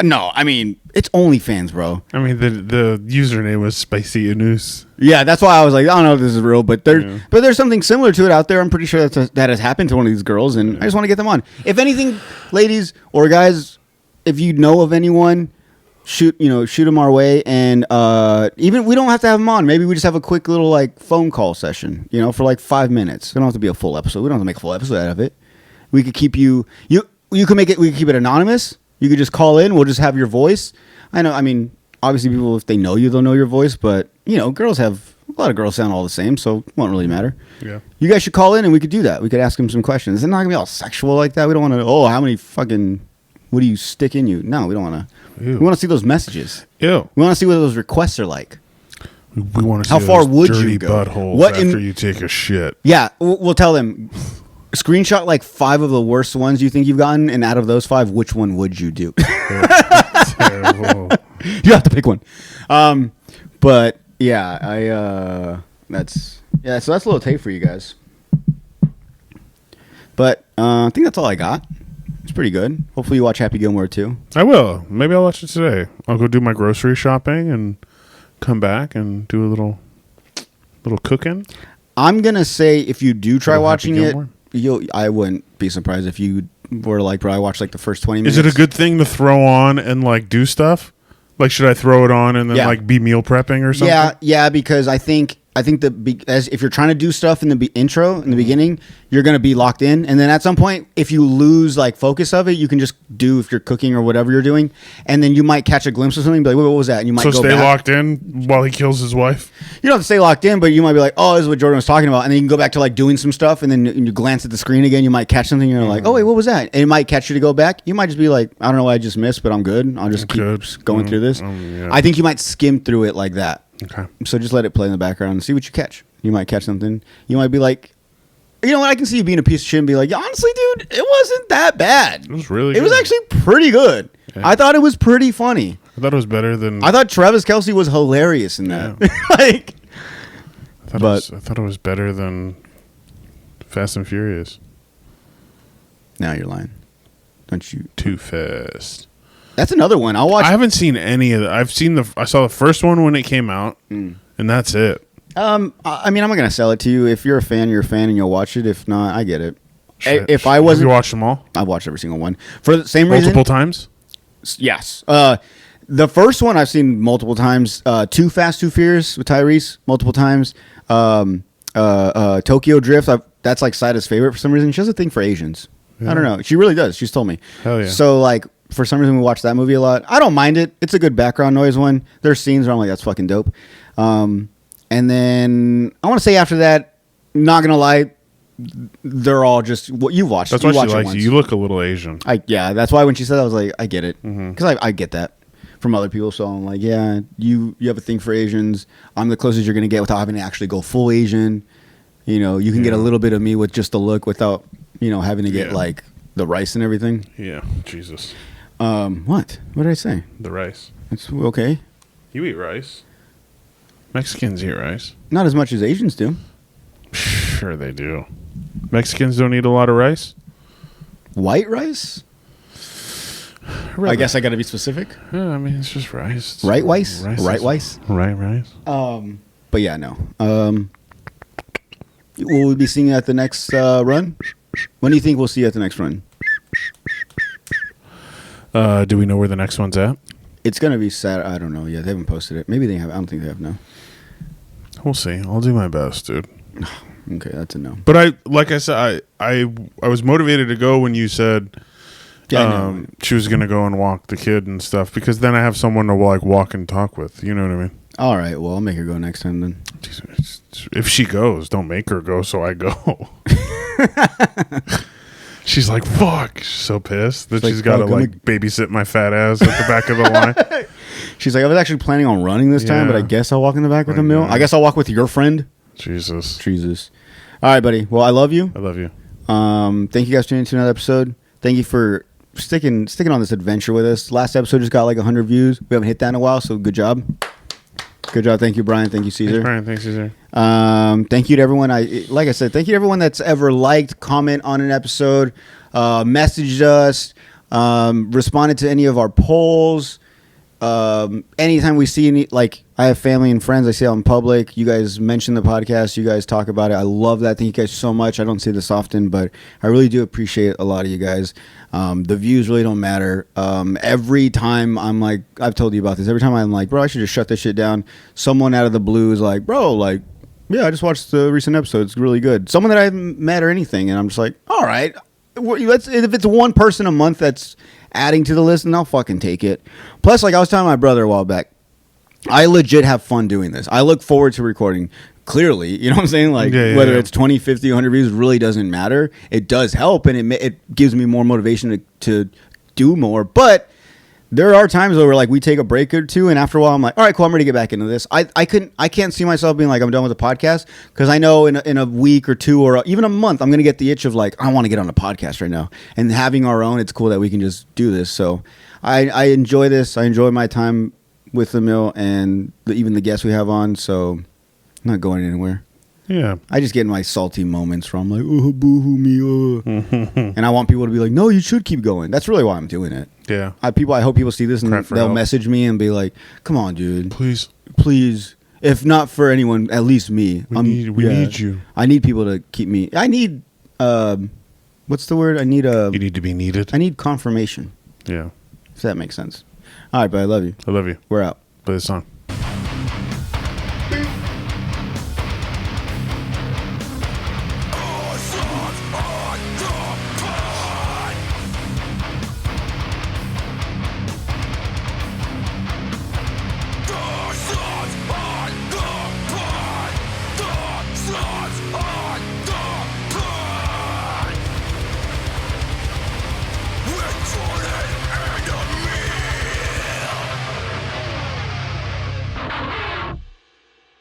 No, I mean, it's OnlyFans, bro. I mean, the username was Spicy Anus. Yeah, that's why I was like, I don't know if this is real, but there's something similar to it out there. I'm pretty sure that has happened to one of these girls, and I just want to get them on. If anything, ladies or guys, if you know of anyone, shoot them our way, and even we don't have to have them on. Maybe we just have a quick little like phone call session, for like 5 minutes. It don't have to be a full episode. We don't have to make a full episode out of it. We could keep you can make it. We could keep it anonymous. You could just call in. We'll just have your voice. I know. I mean, obviously, people, if they know you, they'll know your voice. But, girls have... A lot of girls sound all the same, so it won't really matter. Yeah. You guys should call in, and we could do that. We could ask them some questions. It's not going to be all sexual like that. We don't want to... Oh, how many fucking... What do you stick in you? No, we don't want to. Ew. We want to see those messages. Ew. We want to see what those requests are like. We want to see How far those would dirty you go? buttholes What after in- you take a shit. Yeah, we'll tell them. Screenshot like 5 of the worst ones you think you've gotten, and out of those 5, which one would you do? Terrible. You have to pick one. But yeah, so that's a little tape for you guys. But I think that's all I got. It's pretty good. Hopefully you watch Happy Gilmore too. I will. Maybe I'll watch it today. I'll go do my grocery shopping and come back and do a little cooking. I'm gonna say if you do try Little watching Happy it, Gilmore? I wouldn't be surprised if you were like, bro, I watched like the first 20 minutes. Is it a good thing to throw on and like do stuff? Like, should I throw it on and then Yeah. like be meal prepping or something? Yeah, because I think if you're trying to do stuff in the intro in the beginning, you're gonna be locked in, and then at some point, if you lose like focus of it, you can just do if you're cooking or whatever you're doing, and then you might catch a glimpse of something, and be like, what was that? And you might So go stay back. locked in while he kills his wife. You don't have to stay locked in, but you might be like, oh, this is what Jordan was talking about, and then you can go back to like doing some stuff, and then you glance at the screen again, you might catch something, and you're like, oh wait, what was that? And it might catch you to go back. You might just be like, I don't know what I just missed, but I'm good. I'll just keep going through this. Yeah. I think you might skim through it like that. Okay. So just let it play in the background and see what you catch. You might catch something. You might be like, you know what? I can see you being a piece of shit and be like, honestly, dude, it wasn't that bad. It was really It was good. actually pretty good. Yeah. I thought it was pretty funny. I thought it was better than. I thought Travis Kelce was hilarious in that. Like, I thought it was better than Fast and Furious. now you're lying. Don't you? Too fast. That's another one. I'll watch. I haven't seen any of that. I saw the first one when it came out, and that's it. I mean, I'm not gonna sell it to you. If you're a fan, you're a fan, and you'll watch it. If not, I get it. Shit. If I Have wasn't, you watched them all I've watched every single one for the same reason. multiple times? Yes. The first one I've seen multiple times. Too Fast, Too Furious with Tyrese multiple times. Tokyo Drift. That's like Sida's favorite for some reason. She has a thing for Asians. I don't know. She really does. She's told me. Hell yeah. So like for some reason we watch that movie a lot. I don't mind it. It's a good background noise one. There's scenes where I'm like, that's fucking dope. And then I want to say after that, not gonna lie, they're all just what you watched. That's you why she watch it likes once. you. You look a little Asian. Yeah, that's why when she said that, I was like, I get it, because I get that from other people. So I'm like, yeah, you have a thing for Asians. I'm the closest you're gonna get without having to actually go full Asian. You know, you can get a little bit of me with just the look without having to get like the rice and everything. Yeah, Jesus. What did I say? The rice. It's okay. You eat rice. Mexicans eat rice. Not as much as Asians do. Sure they do. Mexicans don't eat a lot of rice? White rice? I guess I got to be specific. Yeah, I mean, it's just rice. It's Right rice? rice Right is- rice? Right rice. But yeah, no. Will we be seeing you at the next run? When do you think we'll see you at the next run? Do we know where the next one's at? It's going to be Saturday. I don't know yet. They haven't posted it. Maybe they have. I don't think they have, no. We'll see. I'll do my best, dude. Okay, that's a no. But like I said, I was motivated to go when you said Yeah, I know. she was gonna go and walk the kid and stuff, because then I have someone to like walk and talk with. You know what I mean? All right, well, I'll make her go next time then. If she goes, don't make her go, so I go. She's like, fuck. She's so pissed that She's she's like, got to fuck, like babysit my fat ass at the back of the line. She's like, I was actually planning on running this time, but I Yeah. guess I'll walk in the back with I a meal. know. I guess I'll walk with your friend. Jesus. All right, buddy. Well, I love you. I love you. Thank you guys for tuning into another episode. Thank you for sticking on this adventure with us. Last episode just got like 100 views. We haven't hit that in a while, so good job. Good job. Thank you, Brian. Thank you, Caesar. Thanks, Brian. Thanks, Caesar. Thank you to everyone. Like I said, thank you to everyone that's ever liked, comment on an episode, messaged us, responded to any of our polls. Anytime we see any, like, I have family and friends I see out in public. You guys mention the podcast. You guys talk about it. I love that. Thank you guys so much. I don't say this often, but I really do appreciate a lot of you guys. The views really don't matter. Every time I'm like, I've told you about this. Every time I'm like, bro, I should just shut this shit down. Someone out of the blue is like, bro, like, yeah, I just watched the recent episode. It's really good. Someone that I haven't met or anything, and I'm just like, all right, if it's one person a month that's adding to the list, then I'll fucking take it. Plus, like I was telling my brother a while back, I legit have fun doing this. I look forward to recording. Clearly, you know what I'm saying? Like, whether it's 20, 50, 100 views really doesn't matter. It does help, and it gives me more motivation to do more. But there are times where like we take a break or two, and after a while I'm like, all right, cool, I'm ready to get back into this. I can't see myself being like I'm done with the podcast, because I know in a week or two or even a month I'm gonna get the itch of like I want to get on a podcast right now. And having our own, it's cool that we can just do this. So I enjoy this. I enjoy my time with the mill and even the guests we have on. So I'm not going anywhere. Yeah. I just get in my salty moments where I'm like, oh, boo-hoo me, and I want people to be like, no, you should keep going. That's really why I'm doing it. Yeah. I hope people see this and they'll message me and be like, come on, dude. Please. If not for anyone, at least me. We need you. I need people to keep me. I need, what's the word? You need to be needed. I need confirmation. Yeah. If that makes sense. All right, but I love you. I love you. We're out. Play this song.